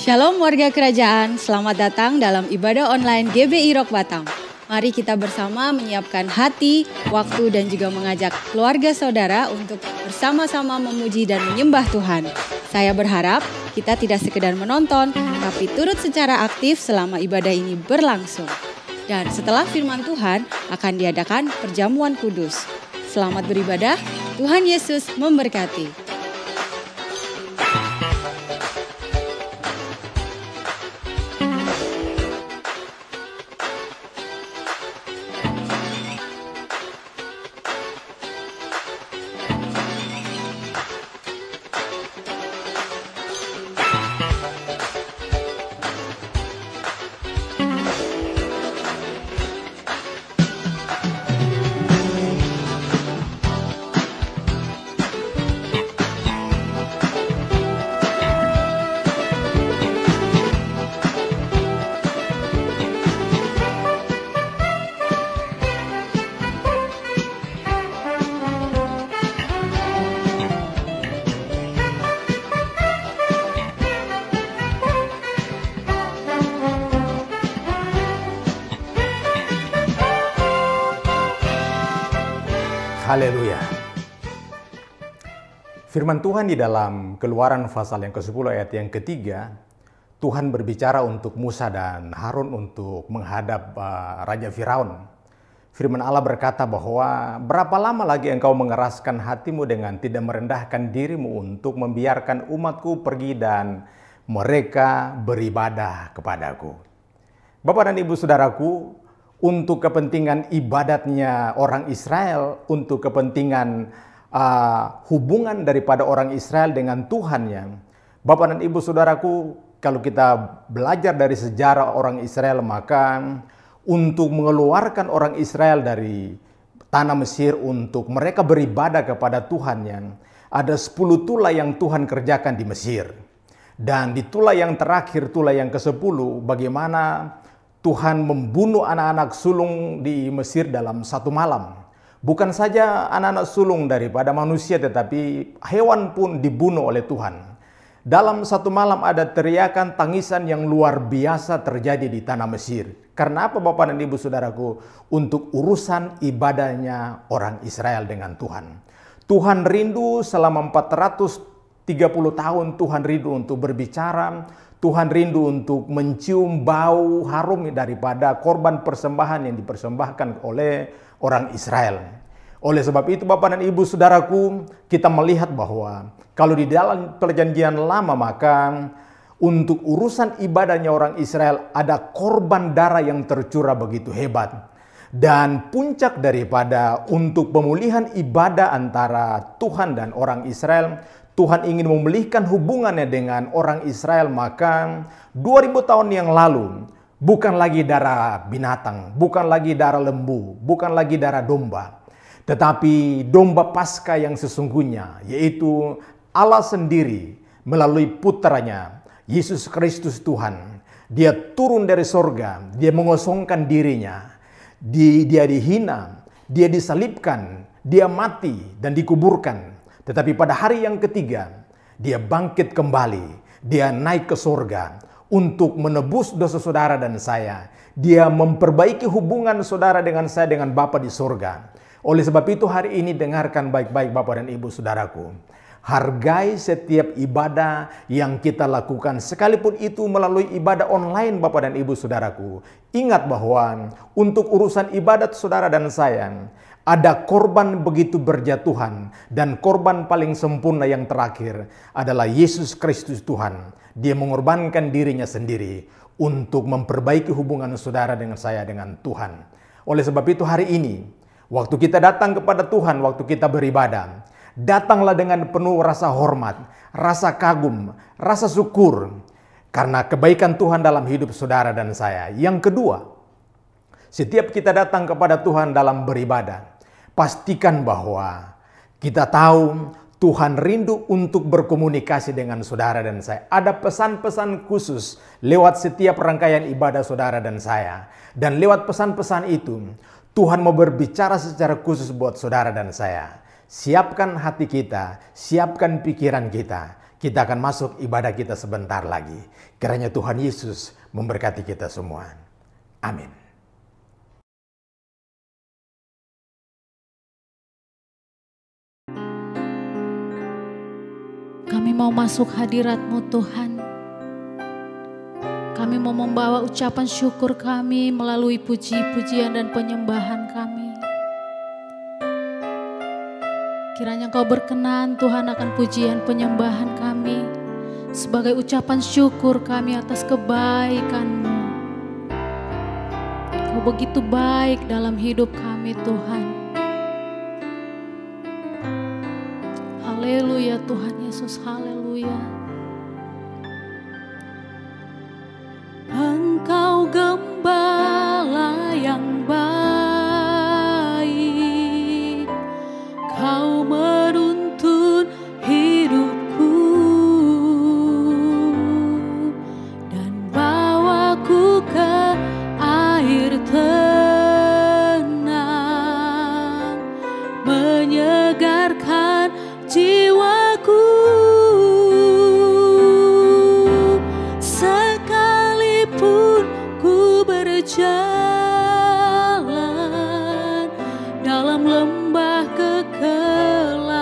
Shalom warga kerajaan, selamat datang dalam ibadah online GBI Rock Batam. Mari kita bersama menyiapkan hati, waktu dan juga mengajak keluarga saudara untuk bersama-sama memuji dan menyembah Tuhan. Saya berharap kita tidak sekedar menonton, tapi turut secara aktif selama ibadah ini berlangsung. Dan setelah firman Tuhan akan diadakan perjamuan kudus. Selamat beribadah, Tuhan Yesus memberkati. Haleluya. Firman Tuhan di dalam Keluaran pasal yang ke-10 ayat yang ketiga, Tuhan berbicara untuk Musa dan Harun untuk menghadap Raja Firaun. Firman Allah berkata bahwa berapa lama lagi engkau mengeraskan hatimu dengan tidak merendahkan dirimu untuk membiarkan umatku pergi dan mereka beribadah kepadaku. Bapak dan Ibu Saudaraku, untuk kepentingan ibadatnya orang Israel, untuk kepentingan hubungan daripada orang Israel dengan Tuhannya. Bapak dan Ibu Saudaraku, kalau kita belajar dari sejarah orang Israel, maka untuk mengeluarkan orang Israel dari tanah Mesir untuk mereka beribadah kepada Tuhannya, ada 10 tulah yang Tuhan kerjakan di Mesir. Dan di tulah yang terakhir, tulah yang ke-10, bagaimana Tuhan membunuh anak-anak sulung di Mesir dalam satu malam. Bukan saja anak-anak sulung daripada manusia, tetapi hewan pun dibunuh oleh Tuhan. Dalam satu malam ada teriakan tangisan yang luar biasa terjadi di tanah Mesir. Karena apa Bapak dan Ibu Saudaraku? Untuk urusan ibadahnya orang Israel dengan Tuhan. Tuhan rindu selama 430 tahun, Tuhan rindu untuk berbicara. Tuhan rindu untuk mencium bau harum daripada korban persembahan yang dipersembahkan oleh orang Israel. Oleh sebab itu Bapak dan Ibu Saudaraku, kita melihat bahwa kalau di dalam perjanjian lama maka untuk urusan ibadahnya orang Israel ada korban darah yang tercurah begitu hebat. Dan puncak daripada untuk pemulihan ibadah antara Tuhan dan orang Israel, Tuhan ingin memulihkan hubungannya dengan orang Israel, maka 2000 tahun yang lalu bukan lagi darah binatang, bukan lagi darah lembu, bukan lagi darah domba, tetapi domba Paskah yang sesungguhnya, yaitu Allah sendiri melalui putranya, Yesus Kristus Tuhan. Dia turun dari sorga, dia mengosongkan dirinya, dia dihina, dia disalibkan, dia mati dan dikuburkan. Tetapi pada hari yang ketiga, dia bangkit kembali. Dia naik ke surga untuk menebus dosa saudara dan saya. Dia memperbaiki hubungan saudara dengan saya dengan Bapa di surga. Oleh sebab itu hari ini dengarkan baik-baik Bapak dan Ibu Saudaraku. Hargai setiap ibadah yang kita lakukan, sekalipun itu melalui ibadah online Bapak dan Ibu Saudaraku. Ingat bahwa untuk urusan ibadat saudara dan saya, ada korban begitu berjatuhan, dan korban paling sempurna yang terakhir adalah Yesus Kristus Tuhan. Dia mengorbankan dirinya sendiri untuk memperbaiki hubungan saudara dengan saya dengan Tuhan. Oleh sebab itu hari ini, waktu kita datang kepada Tuhan, waktu kita beribadah, datanglah dengan penuh rasa hormat, rasa kagum, rasa syukur, karena kebaikan Tuhan dalam hidup saudara dan saya. Yang kedua, setiap kita datang kepada Tuhan dalam beribadah, pastikan bahwa kita tahu Tuhan rindu untuk berkomunikasi dengan saudara dan saya. Ada pesan-pesan khusus lewat setiap rangkaian ibadah saudara dan saya. Dan lewat pesan-pesan itu, Tuhan mau berbicara secara khusus buat saudara dan saya. Siapkan hati kita, siapkan pikiran kita. Kita akan masuk ibadah kita sebentar lagi. Kiranya Tuhan Yesus memberkati kita semua. Amin. Kami mau masuk hadirat-Mu Tuhan. Kami mau membawa ucapan syukur kami melalui puji-pujian dan penyembahan kami. Kiranya Engkau berkenan Tuhan akan pujian penyembahan kami sebagai ucapan syukur kami atas kebaikan-Mu. Kau begitu baik dalam hidup kami Tuhan. Haleluya Tuhan Yesus, haleluya. Engkau gembala yang baik, Kau menuntun hidupku dan bawaku ke air tenang, menyegarkan jiwaku. Sekalipun ku berjalan dalam lembah kekelaman,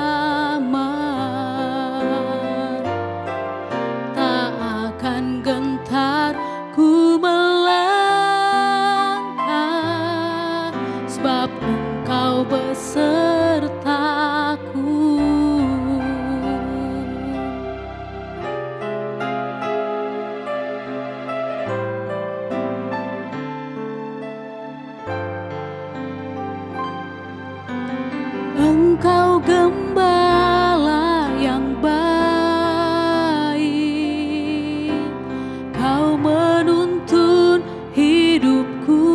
tak akan gentar ku melangkah, sebab Engkau besertaku. Engkau gembala yang baik, Kau menuntun hidupku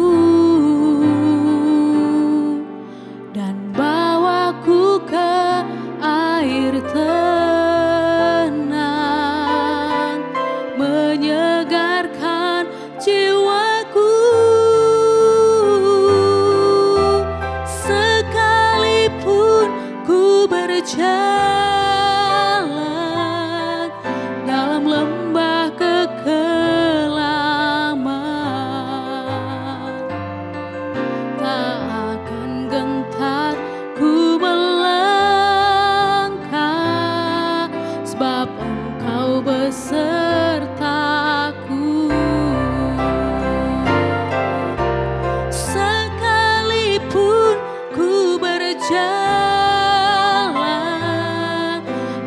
dan bawaku ke air tenang, menyegarkan jiwaku. Sekalipun ku berjalan dalam lembah kekelaman, tak akan gentar ku melangkah, sebab Engkau besertaku. Sekalipun ku berjalan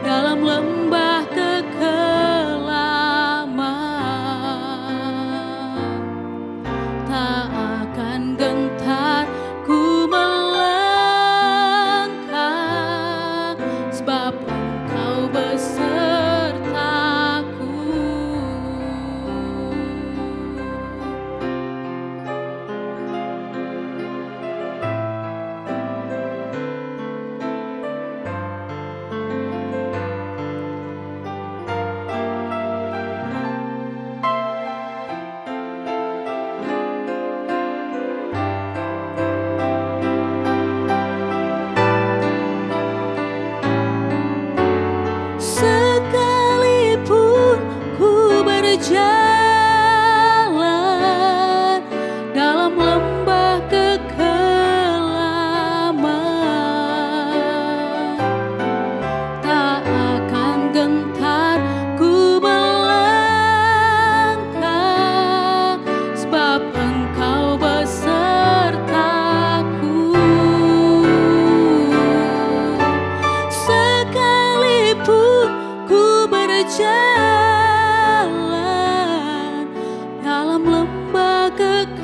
dalam lembah kekelaman, tak akan gentar ku melangkah, sebab Engkau besertaku. Sekalipun ku berjalan dalam lembah kekelaman, tak akan gentar ku melangkah, sebab Engkau besertaku. Sekalipun ku berjalan dalam lembah kekelaman,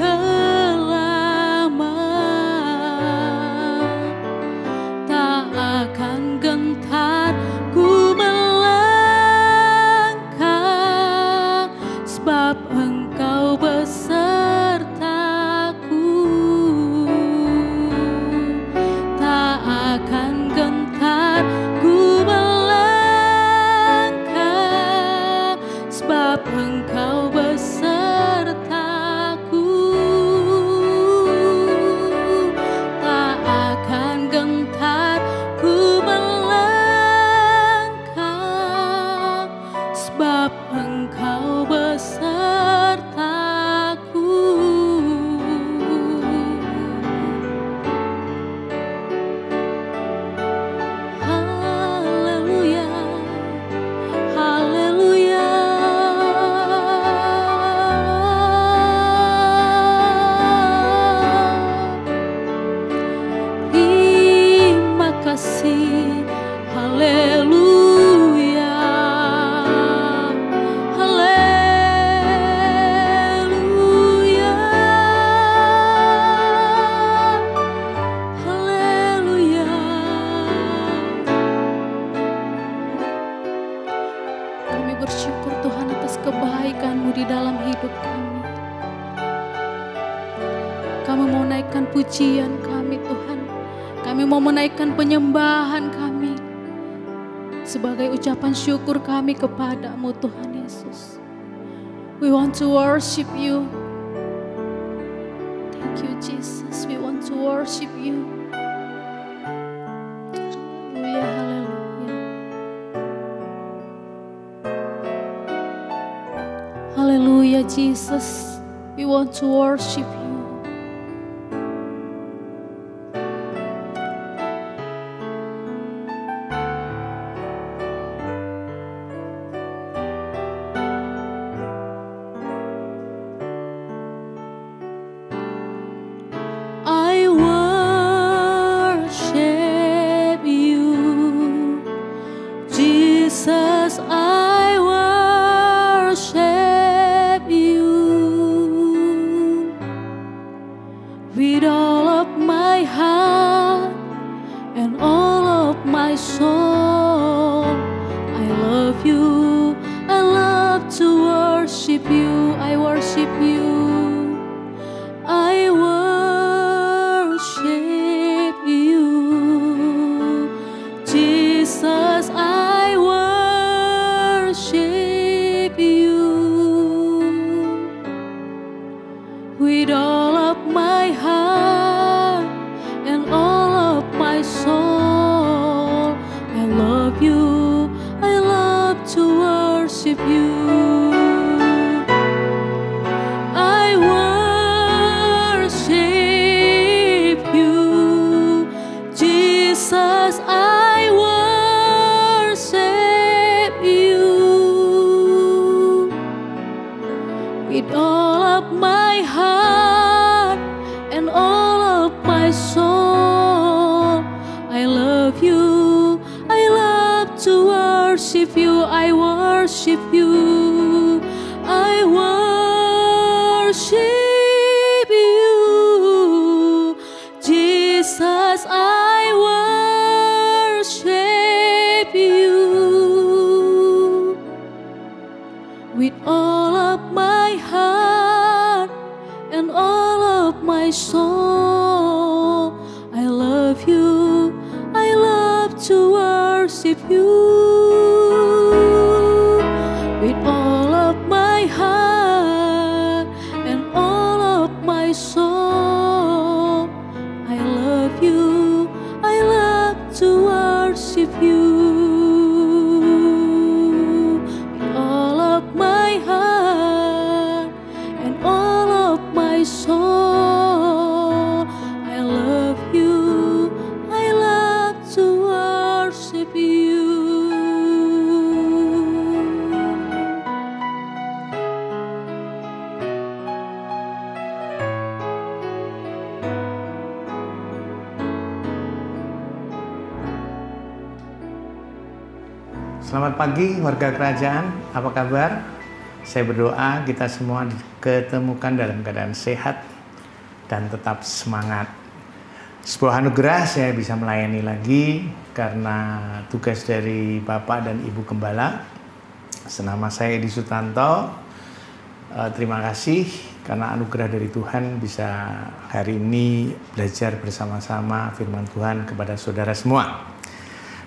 tak akan gentar ku melangkah, sebab Engkau besertaku. Tak akan gentar ku melangkah, Haleluya, haleluya, haleluya. Kami bersyukur Tuhan atas kebaikan-Mu di dalam hidup kami. Kami mau naikkan pujian kami Tuhan. Kami mau menaikkan penyembahan kami sebagai ucapan syukur kami kepada-Mu Tuhan Yesus. We want to worship You. Thank you Jesus. We want to worship You. Haleluya, haleluya. Haleluya Jesus. We want to worship You. I worship You, Jesus. I worship You with all of my heart and all of my soul. I love You. I love to worship You. I worship You. I worship You, Jesus. I worship You with all of my heart and all of my soul. I love You. I love to worship You. I worship You, Jesus. I worship You with all of my heart and all of my soul. I love You. I love to worship You. I worship You. I worship You, Jesus. I worship You with all of my heart and all of my soul. I love You. I love to worship You with all of my heart and all of my soul. I love You. I love to worship You with all of my heart and all of my soul. I love You. I love to worship You. Selamat pagi warga kerajaan, apa kabar? Saya berdoa kita semua diketemukan dalam keadaan sehat dan tetap semangat. Sebuah anugerah saya bisa melayani lagi karena tugas dari Bapak dan Ibu Gembala. Senama saya Edi Sutanto. Terima kasih karena anugerah dari Tuhan bisa hari ini belajar bersama-sama firman Tuhan kepada saudara semua.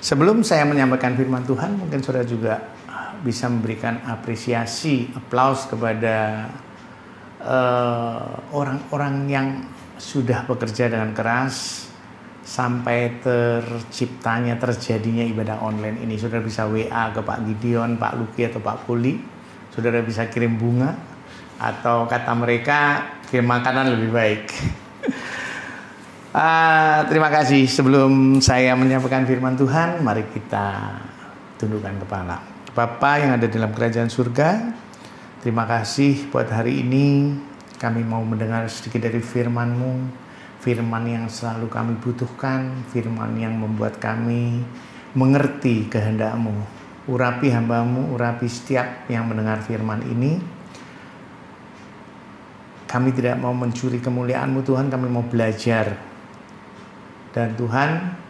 Sebelum saya menyampaikan firman Tuhan, mungkin saudara juga bisa memberikan apresiasi, aplaus kepada orang-orang yang sudah bekerja dengan keras sampai terjadinya ibadah online ini. Saudara bisa WA ke Pak Gideon, Pak Luki atau Pak Puli. Saudara bisa kirim bunga atau kata mereka kirim makanan lebih baik. Terima kasih. Sebelum saya menyampaikan firman Tuhan, mari kita tundukkan kepala. Bapa yang ada dalam kerajaan surga, terima kasih buat hari ini. Kami mau mendengar sedikit dari firman-Mu, firman yang selalu kami butuhkan, firman yang membuat kami mengerti kehendak-Mu. Urapi hamba-Mu, urapi setiap yang mendengar firman ini. Kami tidak mau mencuri kemuliaan-Mu Tuhan, kami mau belajar. Dan Tuhan,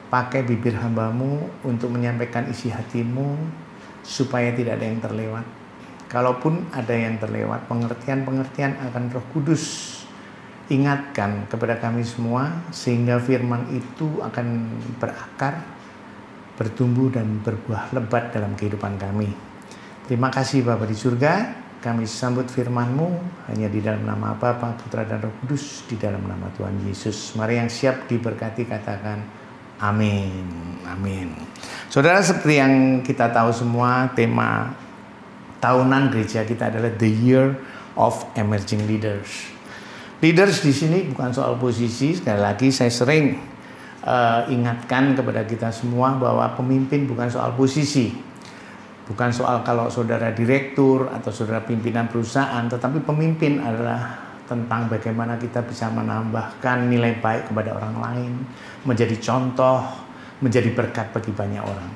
pakai bibir hamba-Mu untuk menyampaikan isi hati-Mu, supaya tidak ada yang terlewat. Kalaupun ada yang terlewat, pengertian-pengertian akan Roh Kudus ingatkan kepada kami semua, sehingga firman itu akan berakar, bertumbuh dan berbuah lebat dalam kehidupan kami. Terima kasih Bapa di surga, kami sambut firman-Mu hanya di dalam nama Bapa, Putra dan Roh Kudus, di dalam nama Tuhan Yesus. Mari yang siap diberkati katakan amin. Amin. Saudara, seperti yang kita tahu semua, tema tahunan gereja kita adalah The Year of Emerging Leaders. Leaders di sini bukan soal posisi. Sekali lagi saya sering ingatkan kepada kita semua bahwa pemimpin bukan soal posisi. Bukan soal kalau saudara direktur atau saudara pimpinan perusahaan, tetapi pemimpin adalah tentang bagaimana kita bisa menambahkan nilai baik kepada orang lain, menjadi contoh, menjadi berkat bagi banyak orang.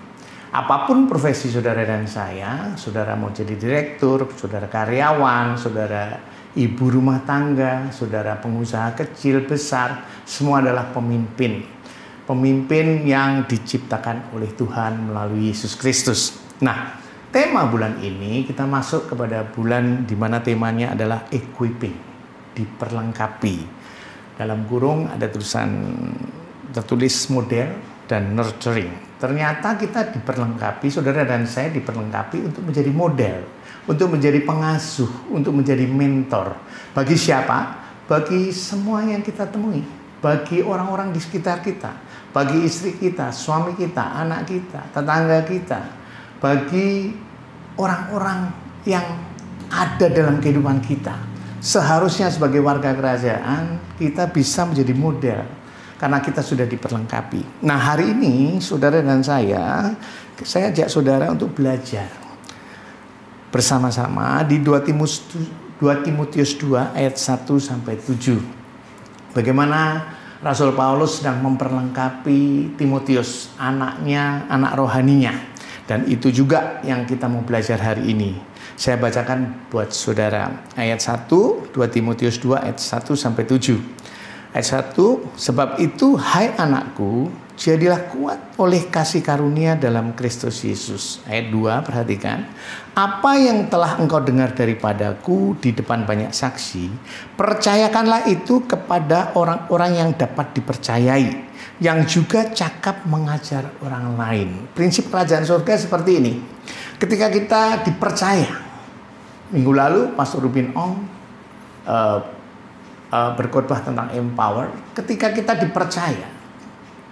Apapun profesi saudara dan saya, saudara mau jadi direktur, saudara karyawan, saudara ibu rumah tangga, saudara pengusaha kecil, besar, semua adalah pemimpin. Pemimpin yang diciptakan oleh Tuhan melalui Yesus Kristus. Nah, tema bulan ini kita masuk kepada bulan di mana temanya adalah equipping, diperlengkapi. Dalam kurung ada tertulis model dan nurturing. Ternyata kita diperlengkapi, saudara dan saya diperlengkapi untuk menjadi model, untuk menjadi pengasuh, untuk menjadi mentor. Bagi siapa? Bagi semua yang kita temui, bagi orang-orang di sekitar kita, bagi istri kita, suami kita, anak kita, tetangga kita, bagi orang-orang yang ada dalam kehidupan kita. Seharusnya sebagai warga kerajaan kita bisa menjadi model karena kita sudah diperlengkapi. Nah, hari ini saudara dan saya ajak saudara untuk belajar bersama-sama di 2 Timotius 2 ayat 1 sampai 7. Bagaimana Rasul Paulus sedang memperlengkapi Timotius, anaknya, anak rohaninya. Dan itu juga yang kita mau belajar hari ini. Saya bacakan buat saudara. Ayat 1, 2 Timotius 2 ayat 1 sampai 7. Ayat 1, sebab itu hai anakku, jadilah kuat oleh kasih karunia dalam Kristus Yesus. Ayat 2, perhatikan. Apa yang telah engkau dengar daripadaku di depan banyak saksi, percayakanlah itu kepada orang-orang yang dapat dipercayai, yang juga cakap mengajar orang lain. Prinsip kerajaan surga seperti ini. Ketika kita dipercaya, minggu lalu Pastor Rubin Ong berkhotbah tentang empower. Ketika kita dipercaya,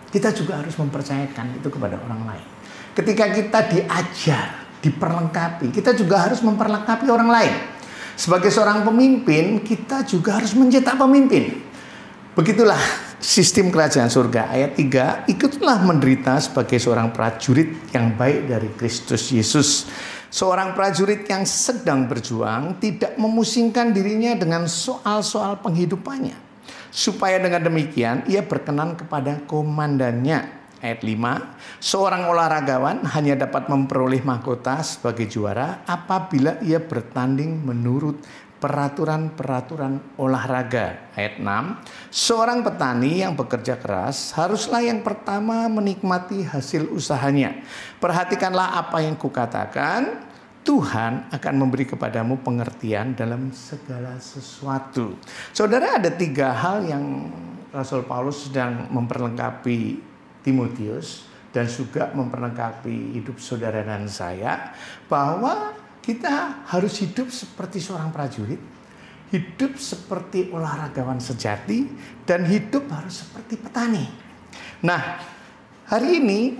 kita juga harus mempercayakan itu kepada orang lain. Ketika kita diajar, diperlengkapi, kita juga harus memperlengkapi orang lain. Sebagai seorang pemimpin, kita juga harus mencetak pemimpin. Begitulah sistem kerajaan surga. Ayat 3, ikutlah menderita sebagai seorang prajurit yang baik dari Kristus Yesus. Seorang prajurit yang sedang berjuang tidak memusingkan dirinya dengan soal-soal penghidupannya, supaya dengan demikian ia berkenan kepada komandannya. Ayat 5, seorang olahragawan hanya dapat memperoleh mahkota sebagai juara apabila ia bertanding menurut peraturan-peraturan olahraga. Ayat 6, seorang petani yang bekerja keras haruslah yang pertama menikmati hasil usahanya. Perhatikanlah apa yang kukatakan, Tuhan akan memberi kepadamu pengertian dalam segala sesuatu. Saudara, ada 3 hal yang Rasul Paulus sedang memperlengkapi Timotius dan juga memperlengkapi hidup saudara dan saya, bahwa kita harus hidup seperti seorang prajurit, hidup seperti olahragawan sejati, dan hidup harus seperti petani. Nah, hari ini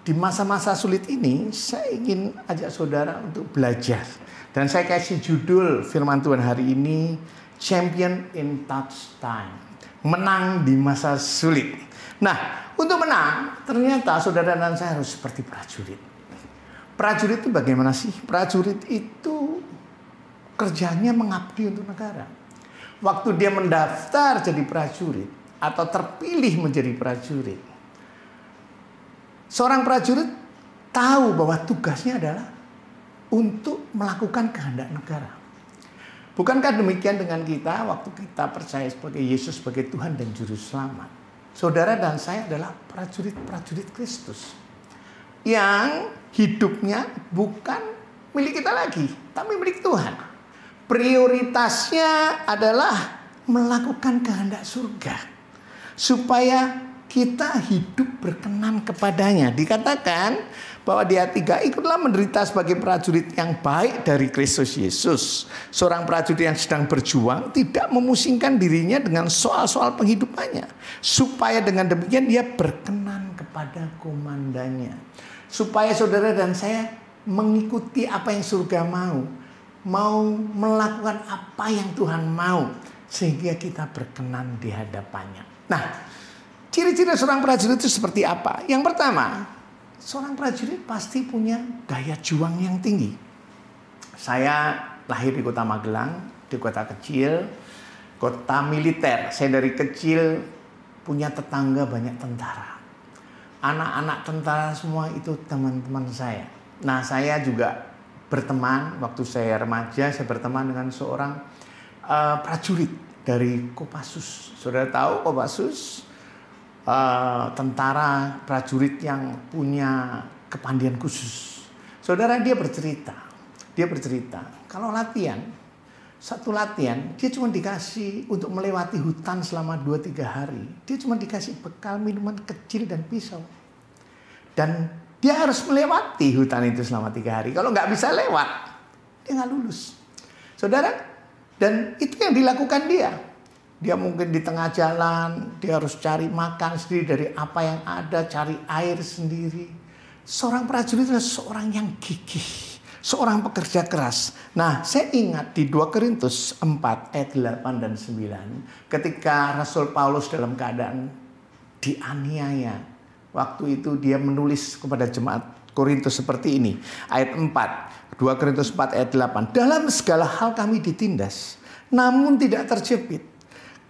di masa-masa sulit ini, saya ingin ajak saudara untuk belajar. Dan saya kasih judul firman Tuhan hari ini, Champion in Tough Time. Menang di masa sulit. Nah, untuk menang, ternyata saudara dan saya harus seperti prajurit. Prajurit itu bagaimana sih? Prajurit itu kerjanya mengabdi untuk negara. Waktu dia mendaftar jadi prajurit atau terpilih menjadi prajurit, Seorang prajurit tahu bahwa tugasnya adalah untuk melakukan kehendak negara. Bukankah demikian dengan kita waktu kita percaya sebagai Yesus sebagai Tuhan dan Juru Selamat? Saudara dan saya adalah prajurit-prajurit Kristus yang hidupnya bukan milik kita lagi, tapi milik Tuhan. Prioritasnya adalah melakukan kehendak surga supaya kita hidup berkenan kepadanya. Dikatakan bahwa di ayat 3, ikutlah menderita sebagai prajurit yang baik dari Kristus Yesus. Seorang prajurit yang sedang berjuang tidak memusingkan dirinya dengan soal-soal penghidupannya, supaya dengan demikian dia berkenan kepada komandannya. Supaya saudara dan saya mengikuti apa yang surga mau melakukan apa yang Tuhan mau, sehingga kita berkenan di hadapannya. Nah, ciri-ciri seorang prajurit itu seperti apa? Yang pertama, seorang prajurit pasti punya daya juang yang tinggi. Saya lahir di kota Magelang, di kota kecil, kota militer. Saya dari kecil punya tetangga banyak tentara. Anak-anak tentara semua itu teman-teman saya. Nah, saya juga berteman, waktu saya remaja, saya berteman dengan seorang prajurit dari Kopassus. Saudara tahu Kopassus? Tentara prajurit yang punya kepandian khusus. Saudara, dia bercerita kalau satu latihan dia cuma dikasih untuk melewati hutan selama 2-3 hari. Dia cuma dikasih bekal minuman kecil dan pisau, dan dia harus melewati hutan itu selama 3 hari. Kalau nggak bisa lewat, dia nggak lulus. Saudara, dan itu yang dilakukan dia. Dia mungkin di tengah jalan, dia harus cari makan sendiri dari apa yang ada, cari air sendiri. Seorang prajurit adalah seorang yang gigih, seorang pekerja keras. Nah, saya ingat di 2 Korintus 4 ayat 8 dan 9, ketika Rasul Paulus dalam keadaan dianiaya. Waktu itu dia menulis kepada jemaat Korintus seperti ini. Ayat 4, 2 Korintus 4 ayat 8. Dalam segala hal kami ditindas, namun tidak terjepit.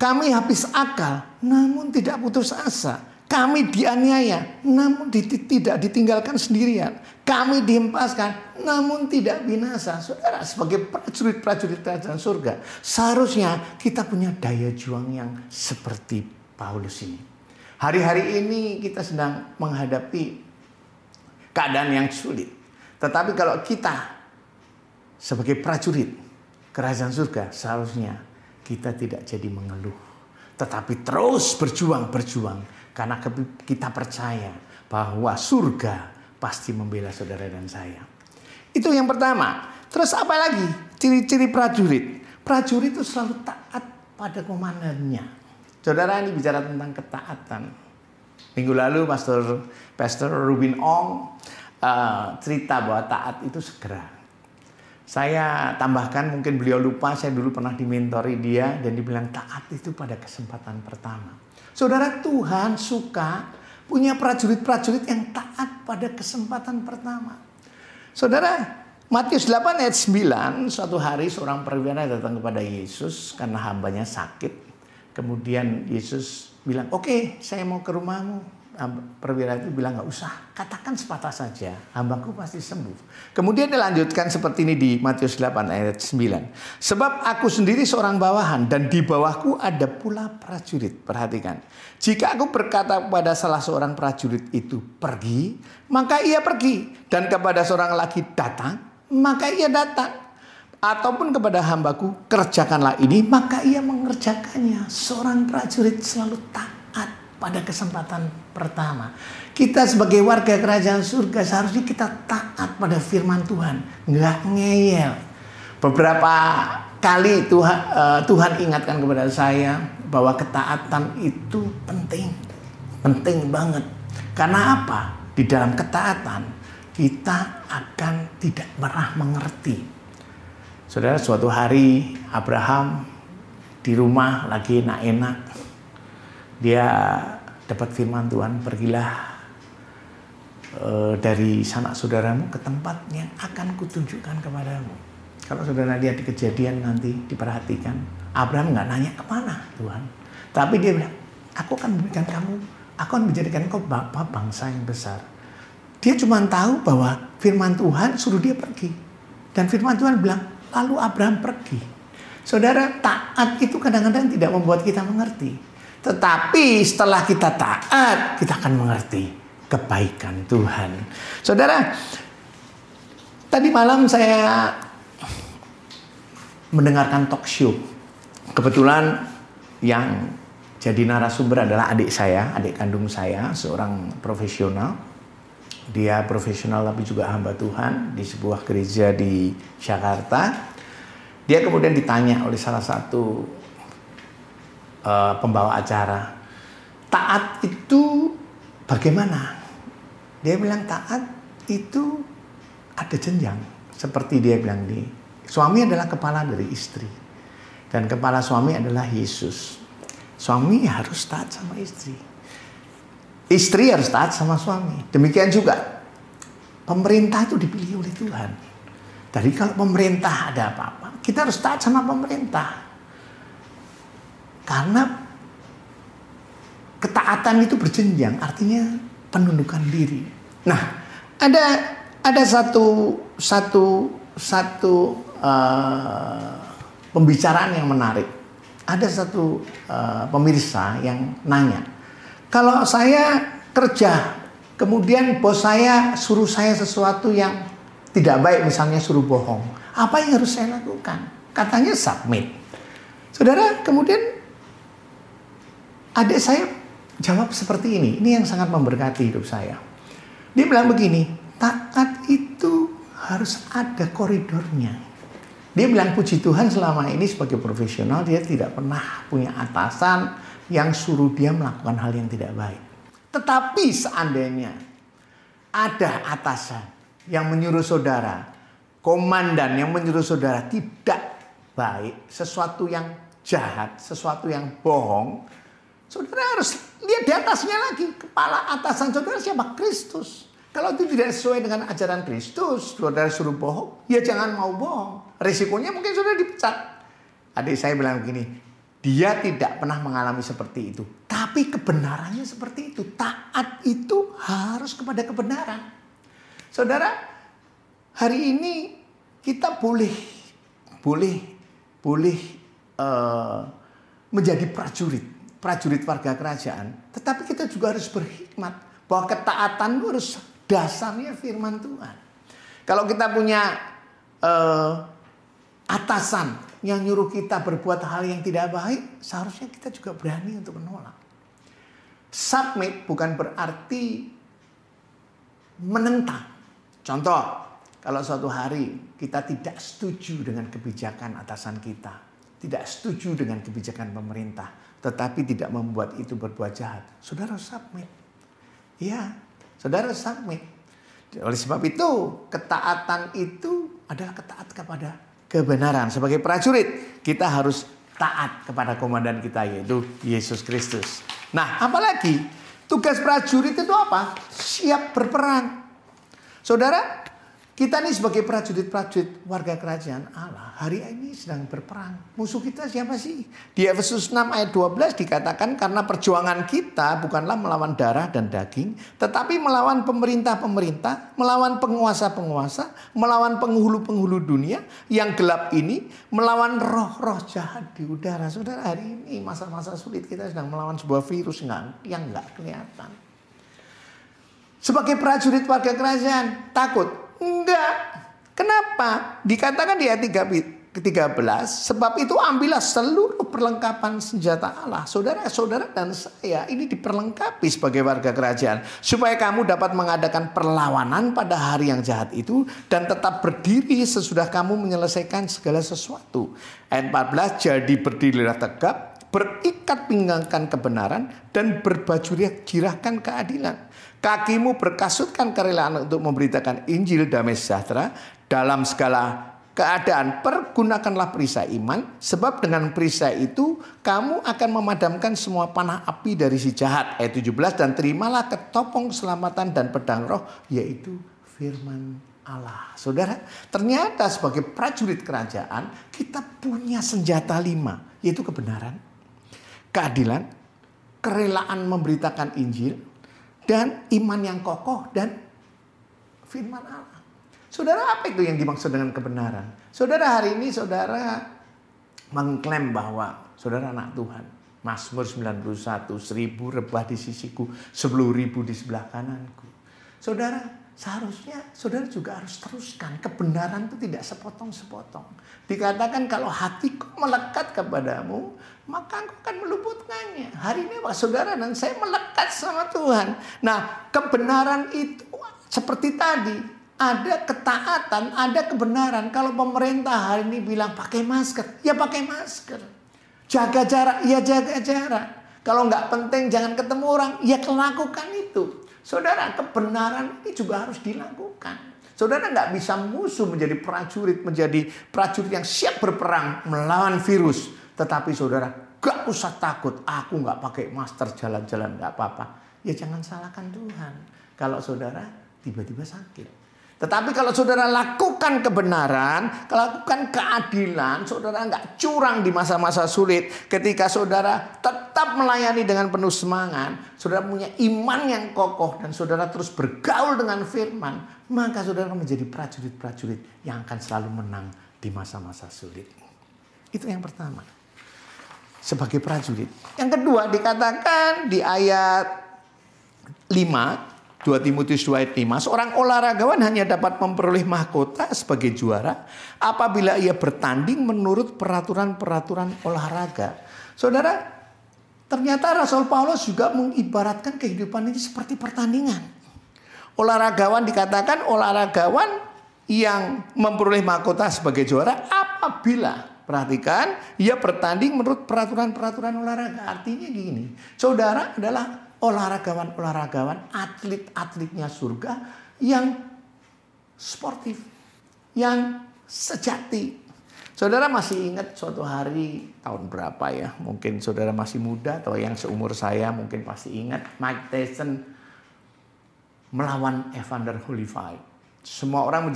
Kami habis akal, namun tidak putus asa. Kami dianiaya, namun tidak ditinggalkan sendirian. Kami dihempaskan, namun tidak binasa. Saudara, sebagai prajurit-prajurit kerajaan surga, seharusnya kita punya daya juang yang seperti Paulus ini. Hari-hari ini kita sedang menghadapi keadaan yang sulit. Tetapi kalau kita sebagai prajurit kerajaan surga, seharusnya kita tidak jadi mengeluh, tetapi terus berjuang. Karena kita percaya bahwa surga pasti membela saudara dan saya. Itu yang pertama. Terus apa lagi? Ciri-ciri prajurit. Prajurit itu selalu taat pada komandannya. Saudara, ini bicara tentang ketaatan. Minggu lalu Pastor Rubin Ong cerita bahwa taat itu segera. Saya tambahkan, mungkin beliau lupa, saya dulu pernah dimentori dia dan dibilang taat itu pada kesempatan pertama. Saudara, Tuhan suka punya prajurit-prajurit yang taat pada kesempatan pertama. Saudara, Matius 8 ayat 9, suatu hari seorang perwira datang kepada Yesus karena hambanya sakit. Kemudian Yesus bilang, oke, saya mau ke rumahmu. Perwira itu bilang, nggak usah, katakan sepatah saja, hambaku pasti sembuh. Kemudian dilanjutkan seperti ini di Matius 8 ayat 9. Sebab aku sendiri seorang bawahan dan di bawahku ada pula prajurit. Perhatikan, jika aku berkata kepada salah seorang prajurit itu pergi, maka ia pergi. Dan kepada seorang lagi datang, maka ia datang. Ataupun kepada hambaku, kerjakanlah ini, maka ia mengerjakannya. Seorang prajurit selalu taat pada kesempatan pertama. Kita sebagai warga kerajaan surga seharusnya kita taat pada firman Tuhan, nggak ngeyel. Beberapa kali Tuhan ingatkan kepada saya bahwa ketaatan itu penting banget. Karena apa? Di dalam ketaatan kita akan tidak pernah mengerti. Saudara, suatu hari Abraham di rumah lagi enak-enak. Dia dapat firman Tuhan, pergilah dari sanak saudaramu ke tempat yang akan kutunjukkan kepadamu. Kalau saudara lihat di Kejadian nanti diperhatikan, Abraham nggak nanya kemana Tuhan, tapi dia bilang, aku akan menjadikan kau bapak bangsa yang besar. Dia cuma tahu bahwa firman Tuhan suruh dia pergi. Dan firman Tuhan bilang, lalu Abraham pergi. Saudara, taat itu kadang-kadang tidak membuat kita mengerti. Tetapi setelah kita taat, kita akan mengerti kebaikan Tuhan. Saudara, tadi malam saya mendengarkan talk show. Kebetulan yang jadi narasumber adalah adik saya, adik kandung saya, seorang profesional. Dia profesional tapi juga hamba Tuhan di sebuah gereja di Jakarta. Dia kemudian ditanya oleh salah satu pembawa acara, taat itu bagaimana? Dia bilang taat itu ada jenjang. Seperti dia bilang, suami adalah kepala dari istri. Dan kepala suami adalah Yesus. Suami harus taat sama istri. Istri harus taat sama suami. Demikian juga pemerintah itu dipilih oleh Tuhan. Jadi kalau pemerintah ada apa-apa, kita harus taat sama pemerintah. Karena ketaatan itu berjenjang, artinya penundukan diri. Nah, ada satu pembicaraan yang menarik. Ada satu pemirsa yang nanya, kalau saya kerja, kemudian bos saya suruh saya sesuatu yang tidak baik, misalnya suruh bohong, apa yang harus saya lakukan? Katanya submit. Saudara, kemudian adik saya jawab seperti ini. Ini yang sangat memberkati hidup saya. Dia bilang begini, taat itu harus ada koridornya. Dia bilang puji Tuhan selama ini sebagai profesional dia tidak pernah punya atasan yang suruh dia melakukan hal yang tidak baik. Tetapi seandainya ada atasan yang menyuruh saudara, komandan yang menyuruh saudara tidak baik, sesuatu yang jahat, sesuatu yang bohong, saudara harus lihat di atasnya lagi. Kepala atasan saudara siapa? Kristus. Kalau itu tidak sesuai dengan ajaran Kristus, saudara suruh bohong, ya jangan mau bohong. Risikonya mungkin saudara dipecat. Adik saya bilang begini, dia tidak pernah mengalami seperti itu. Tapi kebenarannya seperti itu. Taat itu harus kepada kebenaran. Saudara, hari ini kita boleh menjadi prajurit warga kerajaan. Tetapi kita juga harus berhikmat bahwa ketaatan itu harus dasarnya firman Tuhan. Kalau kita punya atasan yang nyuruh kita berbuat hal yang tidak baik, seharusnya kita juga berani untuk menolak. Submit bukan berarti menentang. Contoh, kalau suatu hari kita tidak setuju dengan kebijakan atasan kita, tidak setuju dengan kebijakan pemerintah, tetapi tidak membuat itu berbuat jahat, saudara submit. Ya, saudara submit. Oleh sebab itu, ketaatan itu adalah ketaat kepada kebenaran. Sebagai prajurit, kita harus taat kepada komandan kita, yaitu Yesus Kristus. Nah, apalagi tugas prajurit itu apa? Siap berperang. Saudara, kita ini sebagai prajurit-prajurit warga kerajaan Allah, hari ini sedang berperang. Musuh kita siapa sih? Di Efesus 6 ayat 12 dikatakan, karena perjuangan kita bukanlah melawan darah dan daging, tetapi melawan pemerintah-pemerintah, melawan penguasa-penguasa, melawan penghulu-penghulu dunia yang gelap ini, melawan roh-roh jahat di udara. Saudara, hari ini masa-masa sulit kita sedang melawan sebuah virus yang nggak kelihatan. Sebagai prajurit warga kerajaan, takut? Enggak. Kenapa? Dikatakan di ayat 13, sebab itu ambillah seluruh perlengkapan senjata Allah. Saudara-saudara dan saya ini diperlengkapi sebagai warga kerajaan, supaya kamu dapat mengadakan perlawanan pada hari yang jahat itu, dan tetap berdiri sesudah kamu menyelesaikan segala sesuatu. Ayat 14, jadi berdirilah tegap, berikat pinggangkan kebenaran, dan berbaju jirahkan keadilan. Kakimu berkasutkan kerelaan untuk memberitakan Injil damai sejahtera. Dalam segala keadaan pergunakanlah perisai iman, sebab dengan perisai itu kamu akan memadamkan semua panah api dari si jahat. Ayat 17, dan terimalah ketopong keselamatan dan pedang roh, yaitu firman Allah. Saudara, ternyata sebagai prajurit kerajaan kita punya senjata 5, yaitu kebenaran, keadilan, kerelaan memberitakan Injil, dan iman yang kokoh, dan firman Allah. Saudara, apa itu yang dimaksud dengan kebenaran? Saudara, hari ini saudara mengklaim bahwa saudara anak Tuhan. Mazmur 91, 1000 rebah di sisiku, 10.000 di sebelah kananku. Saudara, seharusnya saudara juga harus teruskan. Kebenaran itu tidak sepotong-sepotong. Dikatakan kalau hatiku melekat kepadamu, maka engkau akan meluputkannya. Hari ini Pak Saudara dan saya melekat sama Tuhan. Nah, kebenaran itu seperti tadi, ada ketaatan, ada kebenaran. Kalau pemerintah hari ini bilang pakai masker, ya pakai masker. Jaga jarak, ya jaga jarak. Kalau nggak penting jangan ketemu orang, ya lakukan itu. Saudara, kebenaran ini juga harus dilakukan. Saudara nggak bisa musuh menjadi prajurit yang siap berperang melawan virus. Tetapi saudara, gak usah takut. Aku nggak pakai masker jalan-jalan, nggak apa-apa. Ya jangan salahkan Tuhan. Kalau saudara tiba-tiba sakit. Tetapi kalau saudara lakukan kebenaran, lakukan keadilan, saudara nggak curang di masa-masa sulit. Ketika saudara tetap melayani dengan penuh semangat, saudara punya iman yang kokoh dan saudara terus bergaul dengan firman, maka saudara menjadi prajurit-prajurit yang akan selalu menang di masa-masa sulit. Itu yang pertama. Sebagai prajurit. Yang kedua dikatakan di ayat 5, 2 Timotius 2 ayat 5, seorang olahragawan hanya dapat memperoleh mahkota sebagai juara apabila ia bertanding menurut peraturan-peraturan olahraga. Saudara, ternyata Rasul Paulus juga mengibaratkan kehidupan ini seperti pertandingan. Olahragawan dikatakan olahragawan yang memperoleh mahkota sebagai juara apabila, perhatikan, ia bertanding menurut peraturan-peraturan olahraga. Artinya gini, saudara adalah olahragawan-olahragawan, atlet-atletnya surga yang sportif, yang sejati. Saudara masih ingat suatu hari tahun berapa ya? Mungkin saudara masih muda atau yang seumur saya mungkin pasti ingat Mike Tyson melawan Evander Holyfield. Semua orang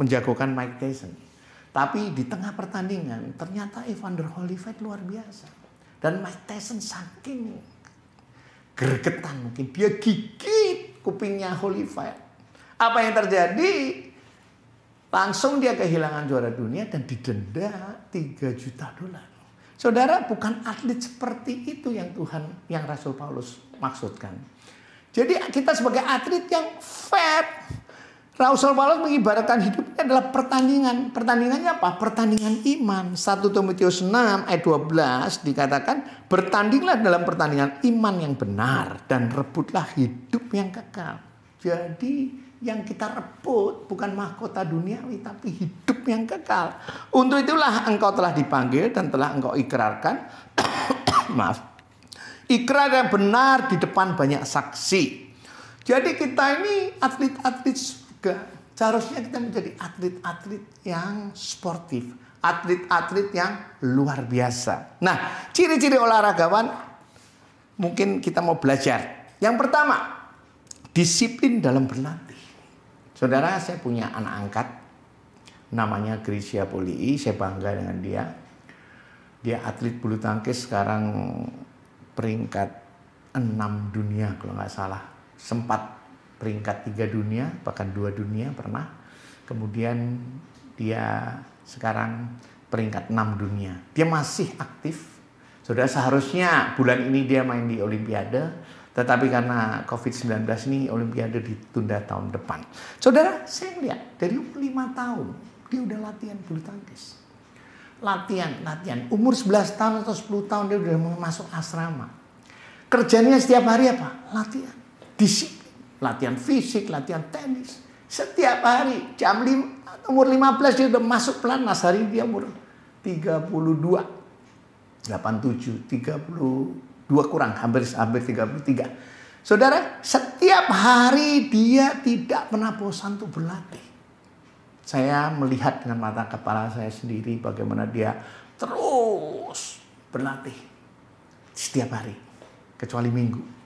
menjagokan Mike Tyson. Tapi di tengah pertandingan ternyata Evander Holyfield luar biasa. Dan Mike Tyson saking gergetan mungkin, dia gigit kupingnya Holyfield. Apa yang terjadi? Langsung dia kehilangan juara dunia dan didenda $3 juta. Saudara, bukan atlet seperti itu yang Rasul Paulus maksudkan. Jadi kita sebagai atlet yang fair. Rasul Paulus mengibaratkan hidupnya adalah pertandingan. Pertandingannya apa? Pertandingan iman. 1 Timotius 6 ayat 12 dikatakan, bertandinglah dalam pertandingan iman yang benar dan rebutlah hidup yang kekal. Jadi yang kita rebut bukan mahkota duniawi tapi hidup yang kekal. Untuk itulah engkau telah dipanggil dan telah engkau ikrarkan. Maaf. Ikrar yang benar di depan banyak saksi. Jadi kita ini atlet-atlet. Seharusnya kita menjadi atlet-atlet yang sportif, atlet-atlet yang luar biasa. Nah, ciri-ciri olahragawan mungkin kita mau belajar. Yang pertama, disiplin dalam berlatih. Saudara, saya punya anak angkat, namanya Gracia Polii, saya bangga dengan dia. Dia atlet bulu tangkis sekarang peringkat 6 dunia kalau nggak salah. Sempat peringkat 3 dunia, bahkan 2 dunia pernah. Kemudian dia sekarang peringkat 6 dunia. Dia masih aktif. Saudara, seharusnya bulan ini dia main di Olimpiade. Tetapi karena COVID-19 ini Olimpiade ditunda tahun depan. Saudara, saya lihat dari umur 5 tahun dia udah latihan bulu tangkis. Latihan. Umur 11 tahun atau 10 tahun dia udah masuk asrama. Kerjanya setiap hari apa? Latihan. Disiplin. Latihan fisik, latihan tenis. Setiap hari jam 5, umur 15 dia udah masuk pelatnas. Hari dia umur 32. 87, 32 kurang, hampir 33. Saudara, setiap hari dia tidak pernah bosan untuk berlatih. Saya melihat dengan mata kepala saya sendiri bagaimana dia terus berlatih setiap hari, kecuali Minggu.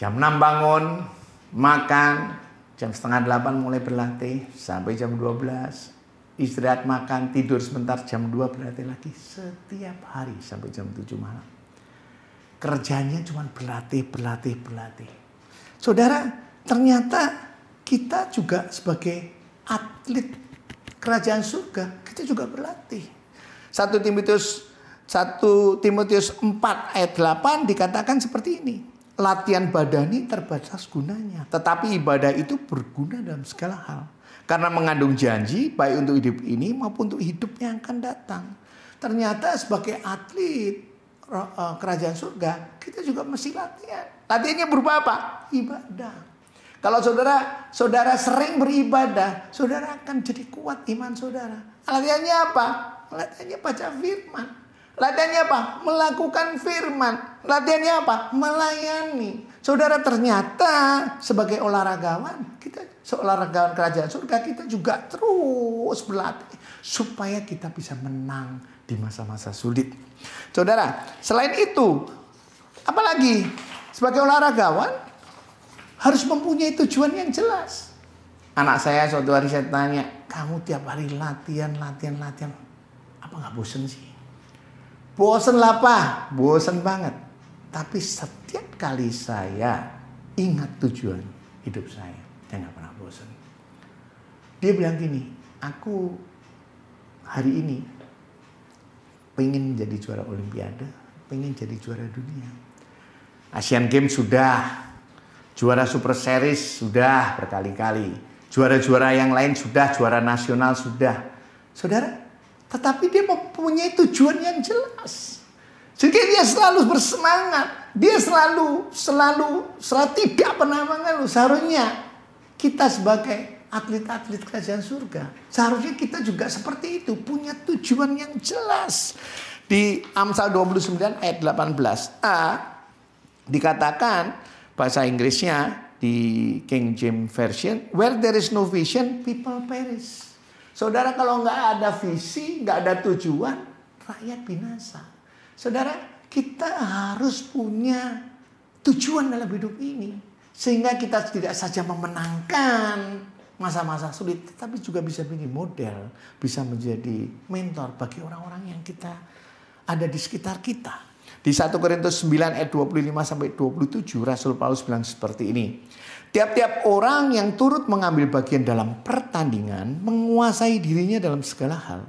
Jam 6 bangun, makan, jam setengah 8 mulai berlatih, sampai jam 12. Istirahat makan, tidur sebentar, jam 2 berlatih lagi. Setiap hari sampai jam 7 malam. Kerjanya cuma berlatih. Saudara, ternyata kita juga sebagai atlet kerajaan surga, kita juga berlatih. 1 Timotius 4 ayat 8 dikatakan seperti ini. Latihan badani terbatas gunanya, tetapi ibadah itu berguna dalam segala hal. Karena mengandung janji baik untuk hidup ini maupun untuk hidup yang akan datang. Ternyata sebagai atlet kerajaan surga, kita juga mesti latihan. Latihannya berupa apa? Ibadah. Kalau saudara sering beribadah, saudara akan jadi kuat iman saudara. Latihannya apa? Latihannya baca firman. Latihannya apa? Melakukan firman. Latihannya apa? Melayani. Saudara, ternyata sebagai olahragawan, seolaragawan kerajaan surga, kita juga terus berlatih supaya kita bisa menang di masa-masa sulit. Saudara, selain itu, apalagi sebagai olahragawan harus mempunyai tujuan yang jelas. Anak saya suatu hari saya tanya, kamu tiap hari latihan, apa nggak bosen sih? Bosen lah Pak, bosen banget. Tapi setiap kali saya ingat tujuan hidup saya nggak pernah bosen. Dia bilang gini, aku hari ini pengen jadi juara olimpiade, pengen jadi juara dunia. Asian Games sudah, juara Super Series sudah berkali-kali, juara-juara yang lain sudah, juara nasional sudah. Saudara, tetapi dia mempunyai tujuan yang jelas. Sehingga dia selalu bersemangat. Dia selalu tidak pernah mengeluh. Seharusnya kita sebagai atlet-atlet kerajaan surga, seharusnya kita juga seperti itu, punya tujuan yang jelas. Di Amsal 29 ayat 18a dikatakan, bahasa Inggrisnya di King James Version, where there is no vision, people perish. Saudara, kalau nggak ada visi, nggak ada tujuan, rakyat binasa. Saudara, kita harus punya tujuan dalam hidup ini. Sehingga kita tidak saja memenangkan masa-masa sulit, tetapi juga bisa menjadi model, bisa menjadi mentor bagi orang-orang yang kita ada di sekitar kita. Di 1 Korintus 9 ayat 25-27, Rasul Paulus bilang seperti ini. Tiap-tiap orang yang turut mengambil bagian dalam pertandingan menguasai dirinya dalam segala hal.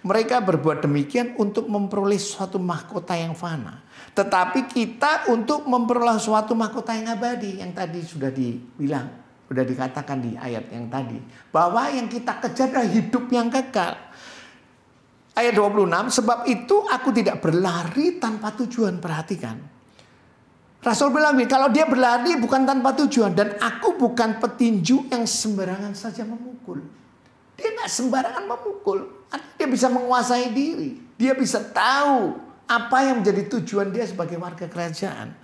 Mereka berbuat demikian untuk memperoleh suatu mahkota yang fana. Tetapi kita untuk memperoleh suatu mahkota yang abadi. Yang tadi sudah dibilang, sudah dikatakan di ayat yang tadi. Bahwa yang kita kejar adalah hidup yang kekal. Ayat 26, sebab itu aku tidak berlari tanpa tujuan. Perhatikan. Rasul bilang, kalau dia berlari bukan tanpa tujuan. Dan aku bukan petinju yang sembarangan saja memukul. Dia nggak sembarangan memukul. Dia bisa menguasai diri. Dia bisa tahu apa yang menjadi tujuan dia sebagai warga kerajaan.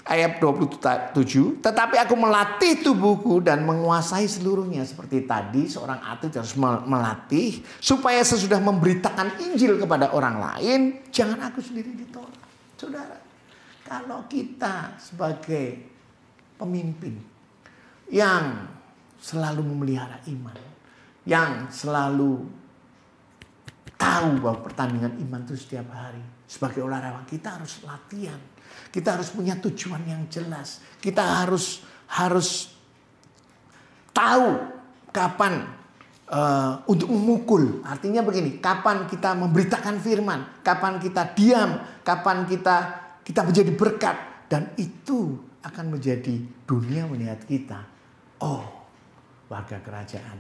Ayat 27, tetapi aku melatih tubuhku dan menguasai seluruhnya. Seperti tadi seorang atlet harus melatih supaya sesudah memberitakan Injil kepada orang lain, jangan aku sendiri ditolak. Saudara, kalau kita sebagai pemimpin yang selalu memelihara iman, yang selalu tahu bahwa pertandingan iman itu setiap hari, sebagai olahraga kita harus latihan. Kita harus punya tujuan yang jelas. Kita harus tahu kapan untuk memukul. Artinya begini, kapan kita memberitakan firman, kapan kita diam, kapan kita menjadi berkat. Dan itu akan menjadi dunia melihat kita. Oh, warga kerajaan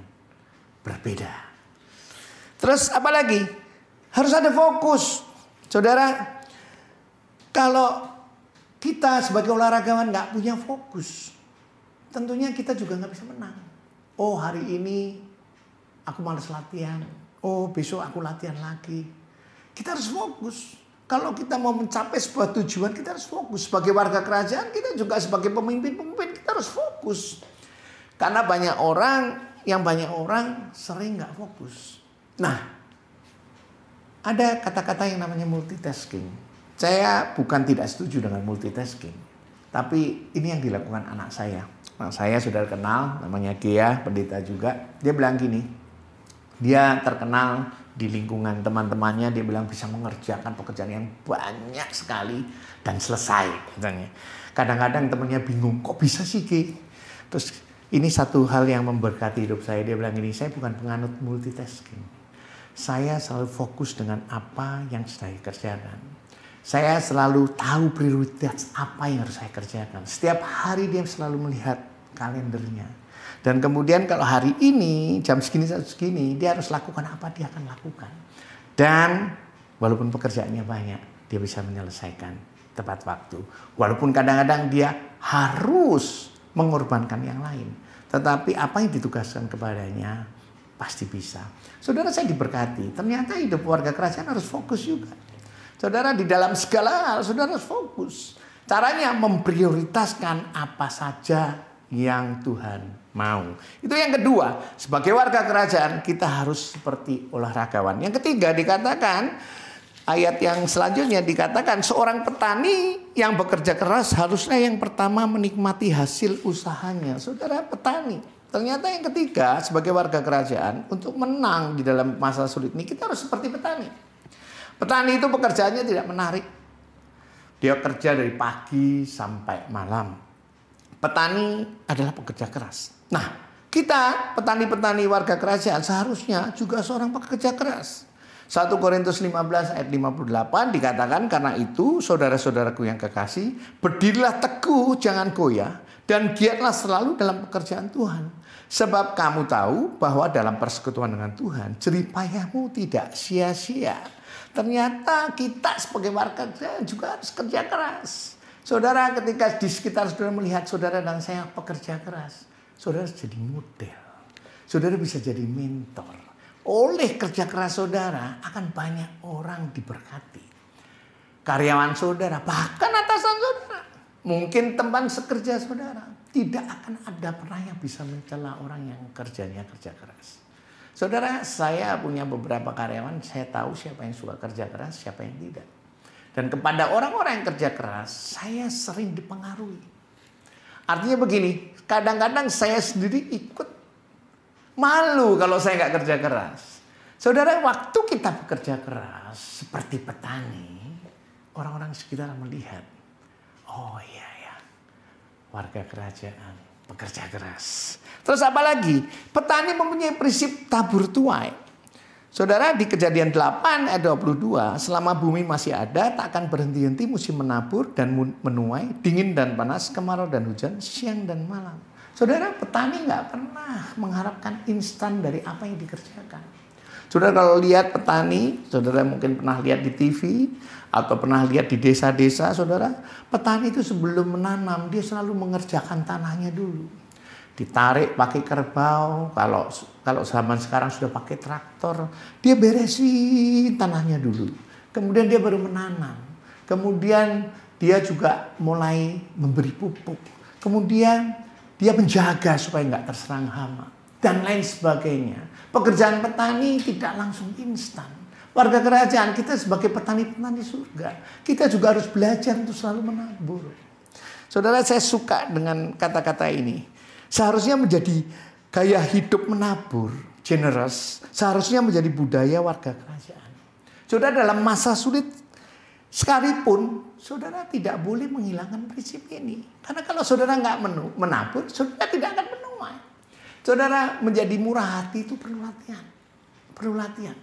berbeda. Terus apa lagi? Harus ada fokus. Saudara, kalau kita sebagai olahragawan nggak punya fokus, tentunya kita juga nggak bisa menang. Oh, hari ini aku malas latihan. Oh, besok aku latihan lagi. Kita harus fokus. Kalau kita mau mencapai sebuah tujuan, kita harus fokus. Sebagai warga kerajaan, kita juga sebagai pemimpin-pemimpin, kita harus fokus. Karena banyak orang sering nggak fokus. Nah, ada kata-kata yang namanya multitasking. Saya bukan tidak setuju dengan multitasking. Tapi ini yang dilakukan anak saya. Anak saya sudah kenal, namanya Gia, pendeta juga. Dia bilang gini, dia terkenal di lingkungan teman-temannya. Dia bilang bisa mengerjakan pekerjaan yang banyak sekali dan selesai. Katanya. Kadang-kadang temannya bingung, kok bisa sih Ki? Terus Ini satu hal yang memberkati hidup saya. Dia bilang gini, saya bukan penganut multitasking. Saya selalu fokus dengan apa yang saya kerjakan. Saya selalu tahu prioritas apa yang harus saya kerjakan. Setiap hari dia selalu melihat kalendernya. Dan kemudian kalau hari ini jam segini, dia harus lakukan apa dia akan lakukan. Dan walaupun pekerjaannya banyak, dia bisa menyelesaikan tepat waktu. Walaupun kadang-kadang dia harus mengorbankan yang lain. Tetapi apa yang ditugaskan kepadanya pasti bisa. Saudara, saya diberkati. Ternyata hidup warga kerajaan harus fokus juga. Saudara, di dalam segala hal saudara harus fokus. Caranya memprioritaskan apa saja yang Tuhan mau. Itu yang kedua. Sebagai warga kerajaan kita harus seperti olahragawan. Yang ketiga dikatakan, ayat yang selanjutnya dikatakan, seorang petani yang bekerja keras harusnya yang pertama menikmati hasil usahanya. Saudara, petani. Ternyata yang ketiga sebagai warga kerajaan, untuk menang di dalam masa sulit ini kita harus seperti petani. Petani itu pekerjaannya tidak menarik. Dia kerja dari pagi sampai malam. Petani adalah pekerja keras. Nah, kita petani-petani warga kerajaan seharusnya juga seorang pekerja keras. 1 Korintus 15 ayat 58 dikatakan, karena itu saudara-saudaraku yang kekasih, berdirilah teguh, jangan goyah, dan giatlah selalu dalam pekerjaan Tuhan. Sebab kamu tahu bahwa dalam persekutuan dengan Tuhan, jeripayahmu tidak sia-sia. Ternyata kita sebagai warga juga harus kerja keras. Saudara, ketika di sekitar saudara melihat saudara dan saya pekerja keras, saudara jadi model. Saudara bisa jadi mentor. Oleh kerja keras saudara akan banyak orang diberkati. Karyawan saudara, bahkan atasan saudara, mungkin teman sekerja saudara, tidak akan ada pernah yang bisa mencela orang yang kerjanya kerja keras. Saudara, saya punya beberapa karyawan, saya tahu siapa yang suka kerja keras, siapa yang tidak. Dan kepada orang-orang yang kerja keras, saya sering dipengaruhi. Artinya begini, kadang-kadang saya sendiri ikut malu kalau saya nggak kerja keras. Saudara, waktu kita bekerja keras, seperti petani, orang-orang sekitar melihat, oh iya ya, warga kerajaan pekerja keras. Terus apa lagi? Petani mempunyai prinsip tabur tuai. Saudara, di Kejadian 8 ayat 22, selama bumi masih ada, tak akan berhenti-henti musim menabur dan menuai, dingin dan panas, kemarau dan hujan, siang dan malam. Saudara, petani nggak pernah mengharapkan instan dari apa yang dikerjakan. Saudara, kalau lihat petani, saudara mungkin pernah lihat di TV atau pernah lihat di desa-desa, saudara, petani itu sebelum menanam dia selalu mengerjakan tanahnya dulu. Ditarik pakai kerbau, kalau zaman sekarang sudah pakai traktor, dia beresin tanahnya dulu. Kemudian dia baru menanam. Kemudian dia juga mulai memberi pupuk. Kemudian dia menjaga supaya nggak terserang hama dan lain sebagainya. Pekerjaan petani tidak langsung instan. Warga kerajaan kita sebagai petani-petani surga, kita juga harus belajar untuk selalu menabur. Saudara, saya suka dengan kata-kata ini. Seharusnya menjadi gaya hidup menabur, generous, seharusnya menjadi budaya warga kerajaan. Saudara, dalam masa sulit sekalipun, saudara tidak boleh menghilangkan prinsip ini. Karena kalau saudara nggak menabur, saudara tidak akan menuai. Saudara, menjadi murah hati itu perlu latihan. Perlu latihan.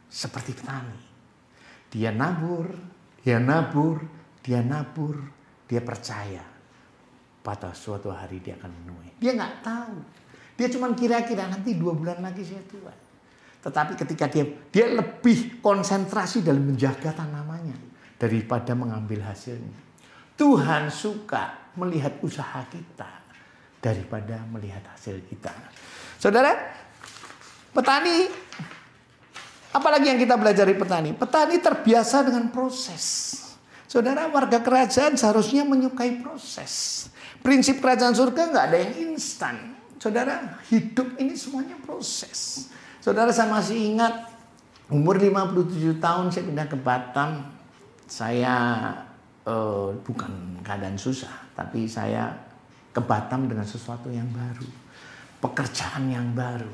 Seperti petani. Dia nabur, dia nabur, dia nabur, dia percaya. Pada suatu hari dia akan menuai. Dia nggak tahu. Dia cuma kira-kira nanti 2 bulan lagi saya tua. Tetapi ketika dia lebih konsentrasi dalam menjaga tanamannya daripada mengambil hasilnya. Tuhan suka melihat usaha kita daripada melihat hasil kita. Saudara, petani, apalagi yang kita belajar dari petani? Petani terbiasa dengan proses. Saudara, warga kerajaan seharusnya menyukai proses. Prinsip kerajaan surga nggak ada yang instan. Saudara, hidup ini semuanya proses. Saudara, saya masih ingat umur 57 tahun saya pindah ke Batam. Saya bukan keadaan susah, tapi saya ke Batam dengan sesuatu yang baru. Pekerjaan yang baru.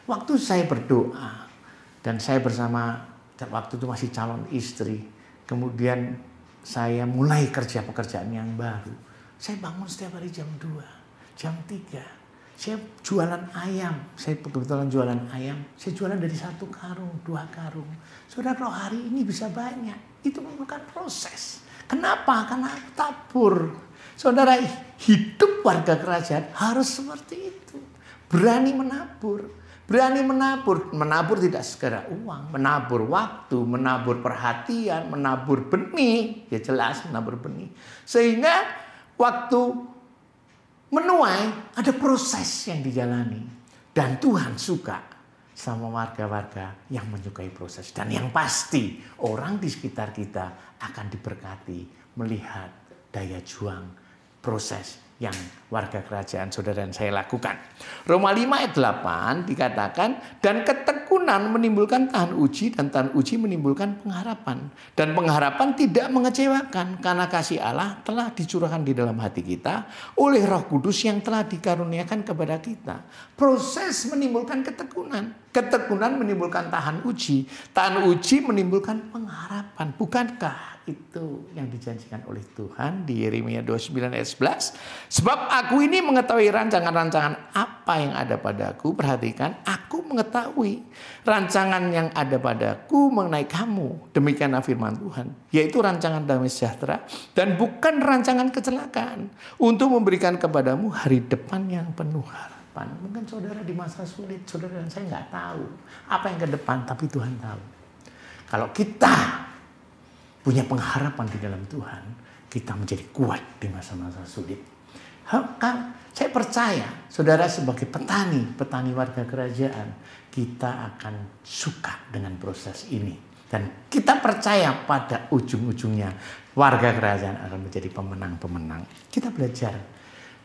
Waktu saya berdoa dan saya bersama waktu itu masih calon istri. Kemudian saya mulai kerja pekerjaan yang baru. Saya bangun setiap hari jam 2, jam 3. Saya jualan ayam, saya kebetulan jualan ayam, saya jualan dari 1 karung, 2 karung. Saudara, kalau hari ini bisa banyak, itu memerlukan proses. Kenapa? Karena aku tabur. Saudara, hidup warga kerajaan harus seperti itu. Berani menabur. Berani menabur. Menabur tidak sekedar uang, menabur waktu, menabur perhatian, menabur benih. Ya jelas menabur benih. Sehingga waktu menuai, ada proses yang dijalani. Dan Tuhan suka sama warga-warga yang menyukai proses. Dan yang pasti, orang di sekitar kita akan diberkati melihat daya juang proses yang warga kerajaan saudara dan saya lakukan. Roma 5 ayat 8 dikatakan, dan ketekunan menimbulkan tahan uji, dan tahan uji menimbulkan pengharapan. Dan pengharapan tidak mengecewakan, karena kasih Allah telah dicurahkan di dalam hati kita oleh Roh Kudus yang telah dikaruniakan kepada kita. Proses menimbulkan ketekunan. Ketekunan menimbulkan tahan uji. Tahan uji menimbulkan pengharapan. Bukankah itu yang dijanjikan oleh Tuhan di Yeremia 29 ayat 11? Sebab aku ini mengetahui rancangan-rancangan apa yang ada padaku. Perhatikan, aku mengetahui rancangan yang ada padaku mengenai kamu. Demikianlah firman Tuhan, yaitu rancangan damai sejahtera dan bukan rancangan kecelakaan, untuk memberikan kepadamu hari depan yang penuh harapan. Mungkin saudara di masa sulit, saudara dan saya nggak tahu apa yang ke depan, tapi Tuhan tahu. Kalau kita punya pengharapan di dalam Tuhan, kita menjadi kuat di masa-masa sulit. Saya percaya, saudara sebagai petani warga kerajaan, kita akan suka dengan proses ini. Dan kita percaya pada ujung-ujungnya, warga kerajaan akan menjadi pemenang-pemenang. Kita belajar.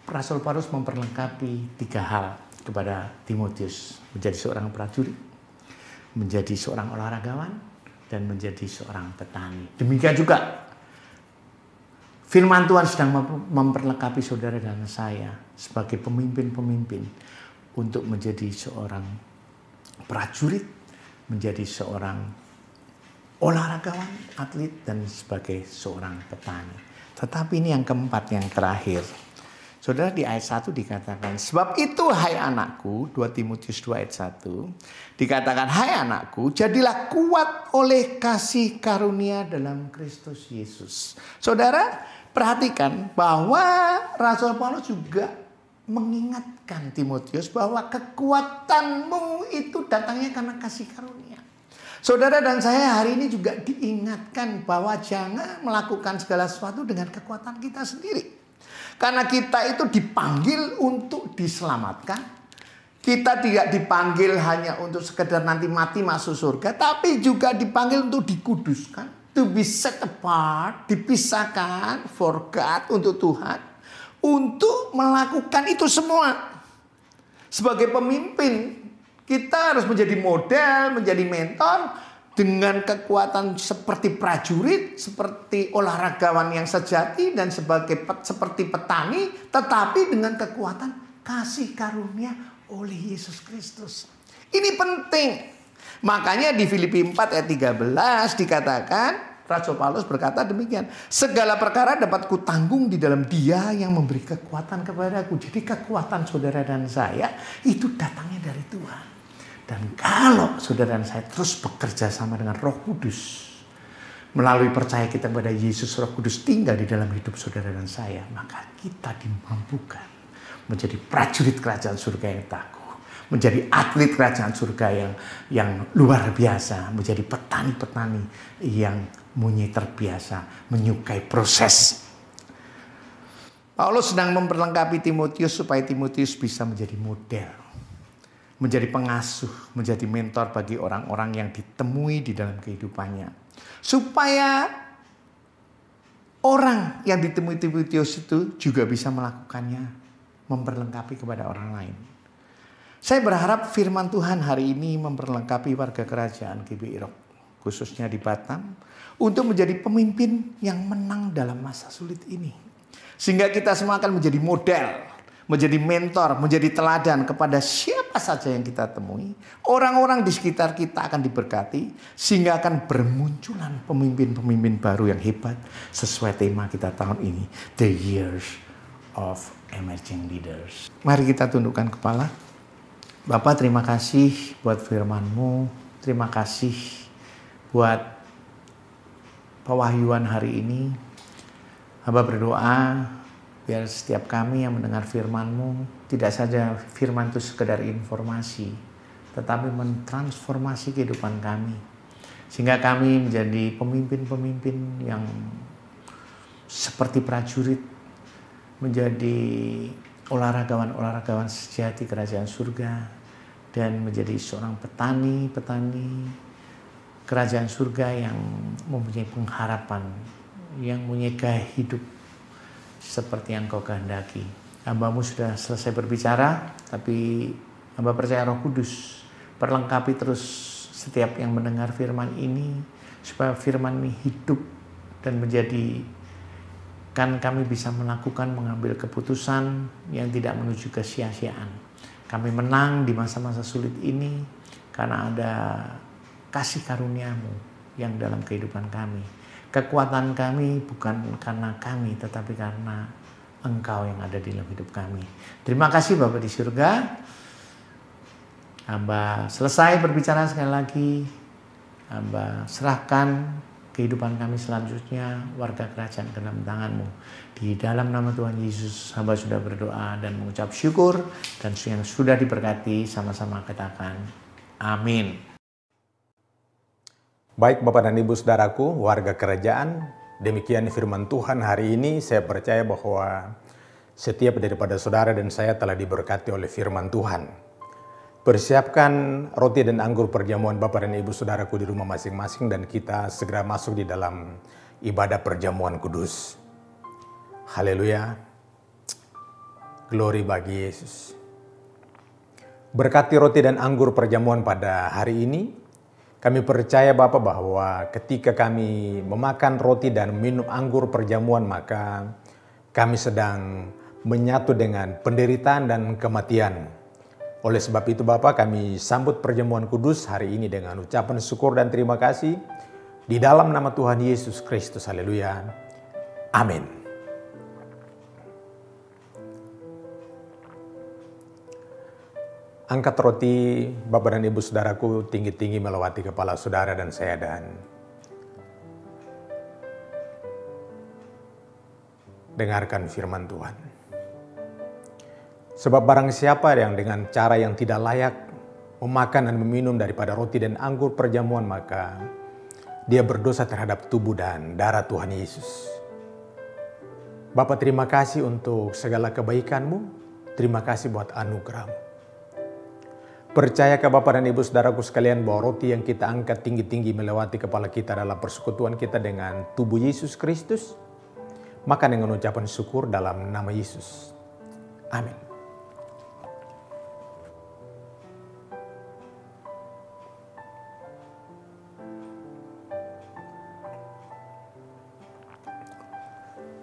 Rasul Paulus memperlengkapi 3 hal kepada Timotius. Menjadi seorang prajurit, menjadi seorang olahragawan, dan menjadi seorang petani. Demikian juga firman Tuhan sedang memperlengkapi saudara dan saya sebagai pemimpin-pemimpin untuk menjadi seorang prajurit, menjadi seorang olahragawan, atlet, dan sebagai seorang petani. Tetapi ini yang keempat, yang terakhir. Saudara, di ayat 1 dikatakan, sebab itu hai anakku, 2 Timotius 2 ayat 1, dikatakan, hai anakku, jadilah kuat oleh kasih karunia dalam Kristus Yesus. Saudara, perhatikan bahwa Rasul Paulus juga mengingatkan Timotius bahwa kekuatanmu itu datangnya karena kasih karunia. Saudara dan saya hari ini juga diingatkan bahwa jangan melakukan segala sesuatu dengan kekuatan kita sendiri. Karena kita itu dipanggil untuk diselamatkan. Kita tidak dipanggil hanya untuk sekedar nanti mati masuk surga, tapi juga dipanggil untuk dikuduskan, to be set apart, dipisahkan for God, untuk Tuhan, untuk melakukan itu semua. Sebagai pemimpin, kita harus menjadi model, menjadi mentor, dengan kekuatan seperti prajurit, seperti olahragawan yang sejati, dan seperti petani, tetapi dengan kekuatan kasih karunia oleh Yesus Kristus. Ini penting. Makanya di Filipi 4 ayat 13 dikatakan, Rasul Paulus berkata demikian, segala perkara dapat kutanggung di dalam Dia yang memberi kekuatan kepadaku. Jadi kekuatan saudara dan saya itu datangnya dari Tuhan. Dan kalau saudara dan saya terus bekerja sama dengan Roh Kudus, melalui percaya kita kepada Yesus, Roh Kudus tinggal di dalam hidup saudara dan saya, maka kita dimampukan menjadi prajurit kerajaan surga yang tangguh, menjadi atlet kerajaan surga yang luar biasa, menjadi petani-petani yang terbiasa menyukai proses. Paulus sedang memperlengkapi Timotius supaya Timotius bisa menjadi model, menjadi pengasuh, menjadi mentor bagi orang-orang yang ditemui di dalam kehidupannya. Supaya orang yang ditemui Timotius itu juga bisa melakukannya, memperlengkapi kepada orang lain. Saya berharap firman Tuhan hari ini memperlengkapi warga kerajaan GBI Rock, khususnya di Batam, untuk menjadi pemimpin yang menang dalam masa sulit ini. Sehingga kita semua akan menjadi model, menjadi mentor, menjadi teladan kepada siapa saja yang kita temui. Orang-orang di sekitar kita akan diberkati, sehingga akan bermunculan pemimpin-pemimpin baru yang hebat sesuai tema kita tahun ini, The Years of emerging leaders. Mari kita tundukkan kepala. Bapa, terima kasih buat firman-Mu. Terima kasih buat pewahyuan hari ini. Hamba berdoa biar setiap kami yang mendengar firman-Mu, tidak saja firman itu sekedar informasi, tetapi mentransformasi kehidupan kami. Sehingga kami menjadi pemimpin-pemimpin yang seperti prajurit, menjadi olahragawan-olahragawan sejati kerajaan surga, dan menjadi seorang petani-petani kerajaan surga yang mempunyai pengharapan, yang mempunyai gaya hidup seperti yang Kau kehendaki. Hamba-Mu sudah selesai berbicara, tapi hamba percaya Roh Kudus perlengkapi terus setiap yang mendengar firman ini, supaya firman ini hidup dan menjadikan kami bisa mengambil keputusan yang tidak menuju kesia-siaan. Kami menang di masa-masa sulit ini karena ada kasih karunia-Mu yang dalam kehidupan kami. Kekuatan kami bukan karena kami, tetapi karena Engkau yang ada di dalam hidup kami. Terima kasih Bapa di surga. Hamba selesai berbicara sekali lagi. Hamba serahkan kehidupan kami selanjutnya, warga kerajaan ke dalam tangan-Mu. Di dalam nama Tuhan Yesus, hamba sudah berdoa dan mengucap syukur. Dan yang sudah diberkati sama-sama katakan amin. Baik Bapak dan Ibu Saudaraku, warga kerajaan, demikian firman Tuhan hari ini. Saya percaya bahwa setiap daripada saudara dan saya telah diberkati oleh firman Tuhan. Persiapkan roti dan anggur perjamuan Bapak dan Ibu Saudaraku di rumah masing-masing, dan kita segera masuk di dalam ibadah perjamuan kudus. Haleluya. Glory bagi Yesus. Berkati roti dan anggur perjamuan pada hari ini. Kami percaya Bapa bahwa ketika kami memakan roti dan minum anggur perjamuan, maka kami sedang menyatu dengan penderitaan dan kematian. Oleh sebab itu Bapa, kami sambut perjamuan kudus hari ini dengan ucapan syukur dan terima kasih di dalam nama Tuhan Yesus Kristus. Haleluya. Amin. Angkat roti Bapak dan Ibu Saudaraku tinggi-tinggi melewati kepala saudara dan saya, dan dengarkan firman Tuhan. Sebab barang siapa yang dengan cara yang tidak layak memakan dan meminum daripada roti dan anggur perjamuan, maka dia berdosa terhadap tubuh dan darah Tuhan Yesus. Bapa, terima kasih untuk segala kebaikan-Mu. Terima kasih buat anugerah-Mu. Percayakah Bapak dan Ibu Saudaraku sekalian bahwa roti yang kita angkat tinggi-tinggi melewati kepala kita dalam persekutuan kita dengan tubuh Yesus Kristus? Makan dengan ucapan syukur dalam nama Yesus. Amin.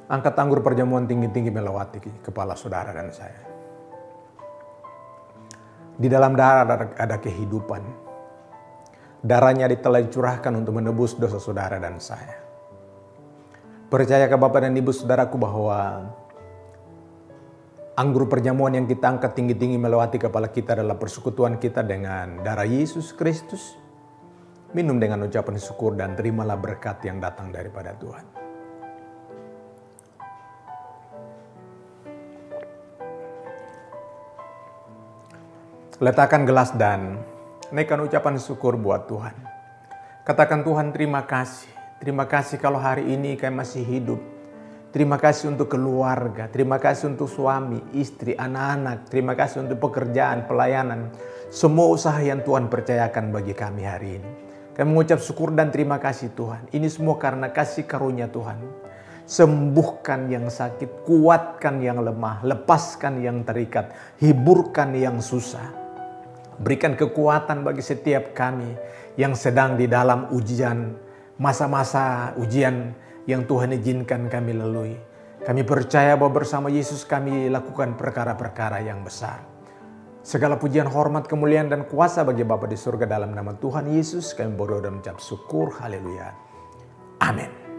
Angkat anggur perjamuan tinggi-tinggi melewati kepala saudara dan saya. Di dalam darah ada kehidupan. Darahnya telah dicurahkan untuk menebus dosa saudara dan saya. Percayakah Bapak dan Ibu Saudaraku bahwa anggur perjamuan yang kita angkat tinggi-tinggi melewati kepala kita adalah persekutuan kita dengan darah Yesus Kristus? Minum dengan ucapan syukur dan terimalah berkat yang datang daripada Tuhan. Letakkan gelas dan naikkan ucapan syukur buat Tuhan. Katakan, Tuhan terima kasih. Terima kasih kalau hari ini kami masih hidup. Terima kasih untuk keluarga. Terima kasih untuk suami, istri, anak-anak. Terima kasih untuk pekerjaan, pelayanan. Semua usaha yang Tuhan percayakan bagi kami hari ini. Kami mengucap syukur dan terima kasih Tuhan. Ini semua karena kasih karunia Tuhan. Sembuhkan yang sakit, kuatkan yang lemah, lepaskan yang terikat, hiburkan yang susah. Berikan kekuatan bagi setiap kami yang sedang di dalam ujian, masa-masa ujian yang Tuhan izinkan kami lalui. Kami percaya bahwa bersama Yesus kami lakukan perkara-perkara yang besar. Segala pujian, hormat, kemuliaan, dan kuasa bagi Bapa di surga dalam nama Tuhan Yesus. Kami berdoa dan mengucap syukur. Haleluya. Amin.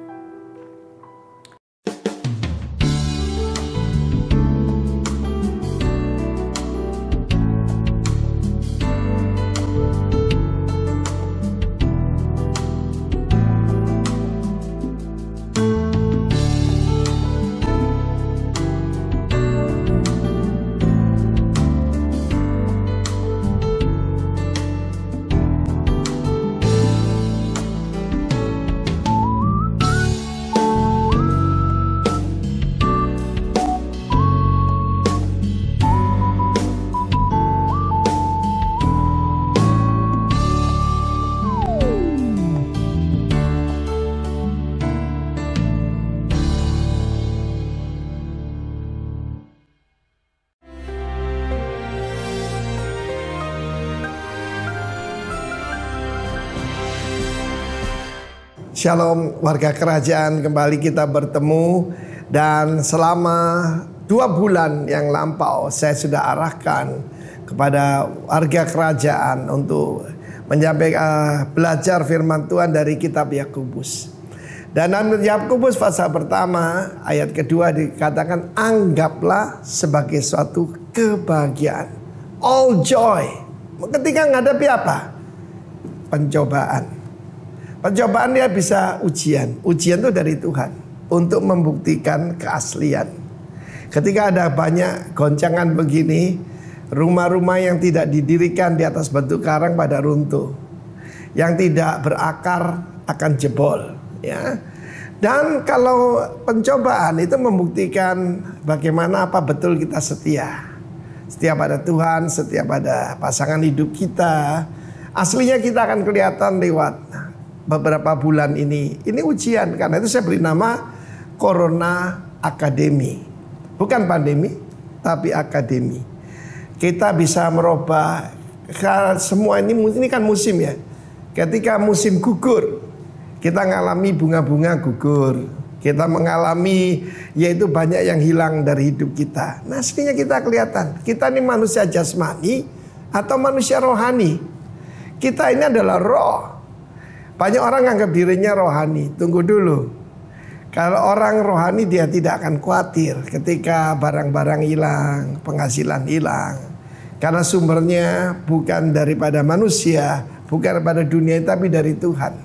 Shalom warga kerajaan, kembali kita bertemu. Dan selama 2 bulan yang lampau saya sudah arahkan kepada warga kerajaan untuk menyampaikan belajar firman Tuhan dari kitab Yakobus. Dan dalam Yakobus pasal pertama ayat kedua dikatakan, anggaplah sebagai suatu kebahagiaan, all joy, ketika menghadapi apa? Pencobaan. Pencobaan dia bisa ujian. Ujian itu dari Tuhan untuk membuktikan keaslian. Ketika ada banyak goncangan begini, rumah-rumah yang tidak didirikan di atas batu karang pada runtuh, yang tidak berakar akan jebol, ya. Dan kalau pencobaan itu membuktikan bagaimana apa betul kita setia. Setia pada Tuhan, setia pada pasangan hidup kita. Aslinya kita akan kelihatan lewat beberapa bulan ini. Ini ujian, karena itu saya beri nama Corona Academy. Bukan pandemi, tapi akademi. Kita bisa merubah semua ini kan musim ya. Ketika musim gugur, kita mengalami bunga-bunga gugur. Kita mengalami yaitu banyak yang hilang dari hidup kita. Nah, aslinya kita kelihatan. Kita ini manusia jasmani atau manusia rohani. Kita ini adalah roh. Banyak orang anggap dirinya rohani. Tunggu dulu. Kalau orang rohani dia tidak akan khawatir ketika barang-barang hilang, penghasilan hilang. Karena sumbernya bukan daripada manusia, bukan daripada dunia, tapi dari Tuhan.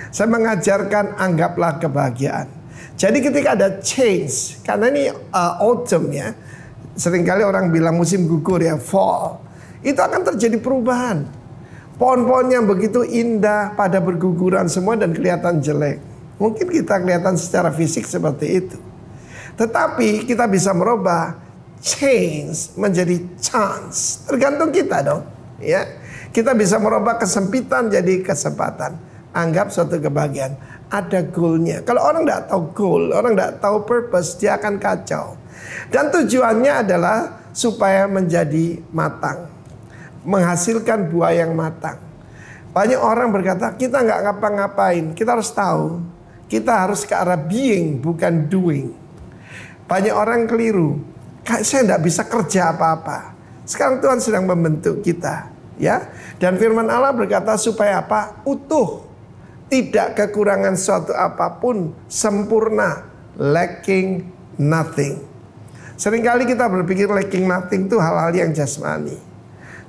Saya mengajarkan anggaplah kebahagiaan. Jadi ketika ada change, karena ini autumn ya. Seringkali orang bilang musim gugur ya, fall. Itu akan terjadi perubahan. Pohon-pohon yang begitu indah pada berguguran semua dan kelihatan jelek. Mungkin kita kelihatan secara fisik seperti itu. Tetapi kita bisa merubah change menjadi chance. Tergantung kita dong. Ya, kita bisa merubah kesempitan jadi kesempatan. Anggap suatu kebahagiaan. Ada goalnya. Kalau orang tidak tahu goal, orang tidak tahu purpose, dia akan kacau. Dan tujuannya adalah supaya menjadi matang. Menghasilkan buah yang matang. Banyak orang berkata, kita nggak ngapa-ngapain. Kita harus tahu, kita harus ke arah being, bukan doing. Banyak orang keliru. Saya nggak bisa kerja apa-apa. Sekarang Tuhan sedang membentuk kita, ya. Dan firman Allah berkata supaya apa? Utuh, tidak kekurangan suatu apapun, sempurna, lacking nothing. Seringkali kita berpikir lacking nothing itu hal-hal yang jasmani.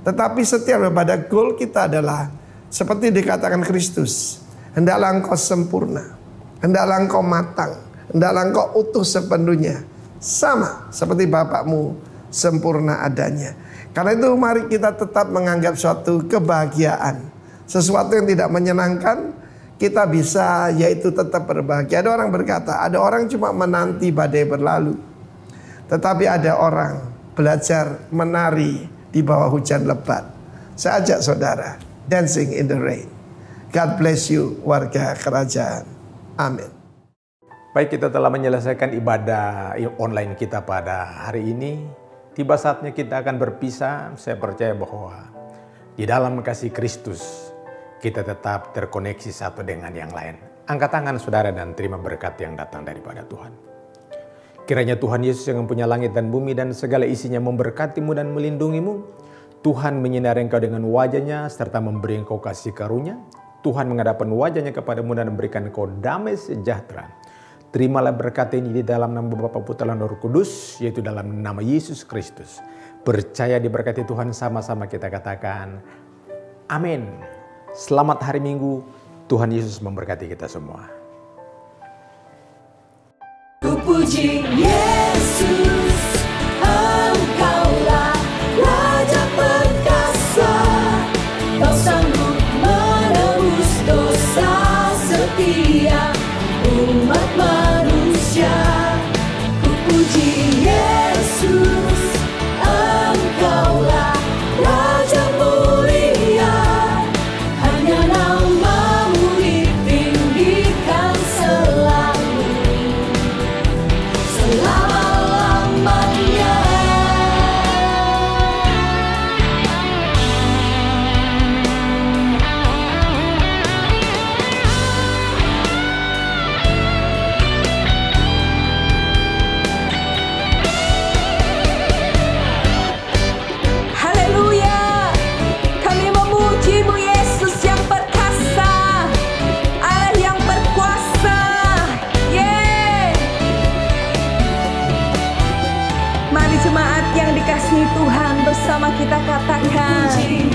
Tetapi setiap pada goal kita adalah seperti dikatakan Kristus, hendaklah engkau sempurna, hendaklah engkau matang, hendaklah engkau utuh sepenuhnya, sama seperti Bapakmu sempurna adanya. Karena itu mari kita tetap menganggap suatu kebahagiaan, sesuatu yang tidak menyenangkan, kita bisa yaitu tetap berbahagia. Ada orang berkata, ada orang cuma menanti badai berlalu, tetapi ada orang belajar menari di bawah hujan lebat. Saya ajak saudara dancing in the rain. God bless you warga kerajaan. Amin. Baik, kita telah menyelesaikan ibadah online kita pada hari ini. Tiba saatnya kita akan berpisah. Saya percaya bahwa di dalam kasih Kristus kita tetap terkoneksi satu dengan yang lain. Angkat tangan saudara dan terima berkat yang datang daripada Tuhan. Kiranya Tuhan Yesus yang mempunyai langit dan bumi dan segala isinya memberkatimu dan melindungimu. Tuhan menyinari engkau dengan wajahnya serta memberi engkau kasih karunia. Tuhan menghadapkan wajahnya kepadamu dan memberikan engkau damai sejahtera. Terimalah berkat ini di dalam nama Bapa, Putra dan Roh Kudus, yaitu dalam nama Yesus Kristus. Percaya diberkati Tuhan, sama-sama kita katakan amin. Selamat hari Minggu. Tuhan Yesus memberkati kita semua. Puji Yesus, Engkaulah Raja perkasa, Kau sanggup menebus dosa setia umat manusia. Ku puji Yesus, Engkaulah Raja mulia, hanya nama-Mu ditinggikan selalu. Selama-lamanya Sama-sama kita katakan.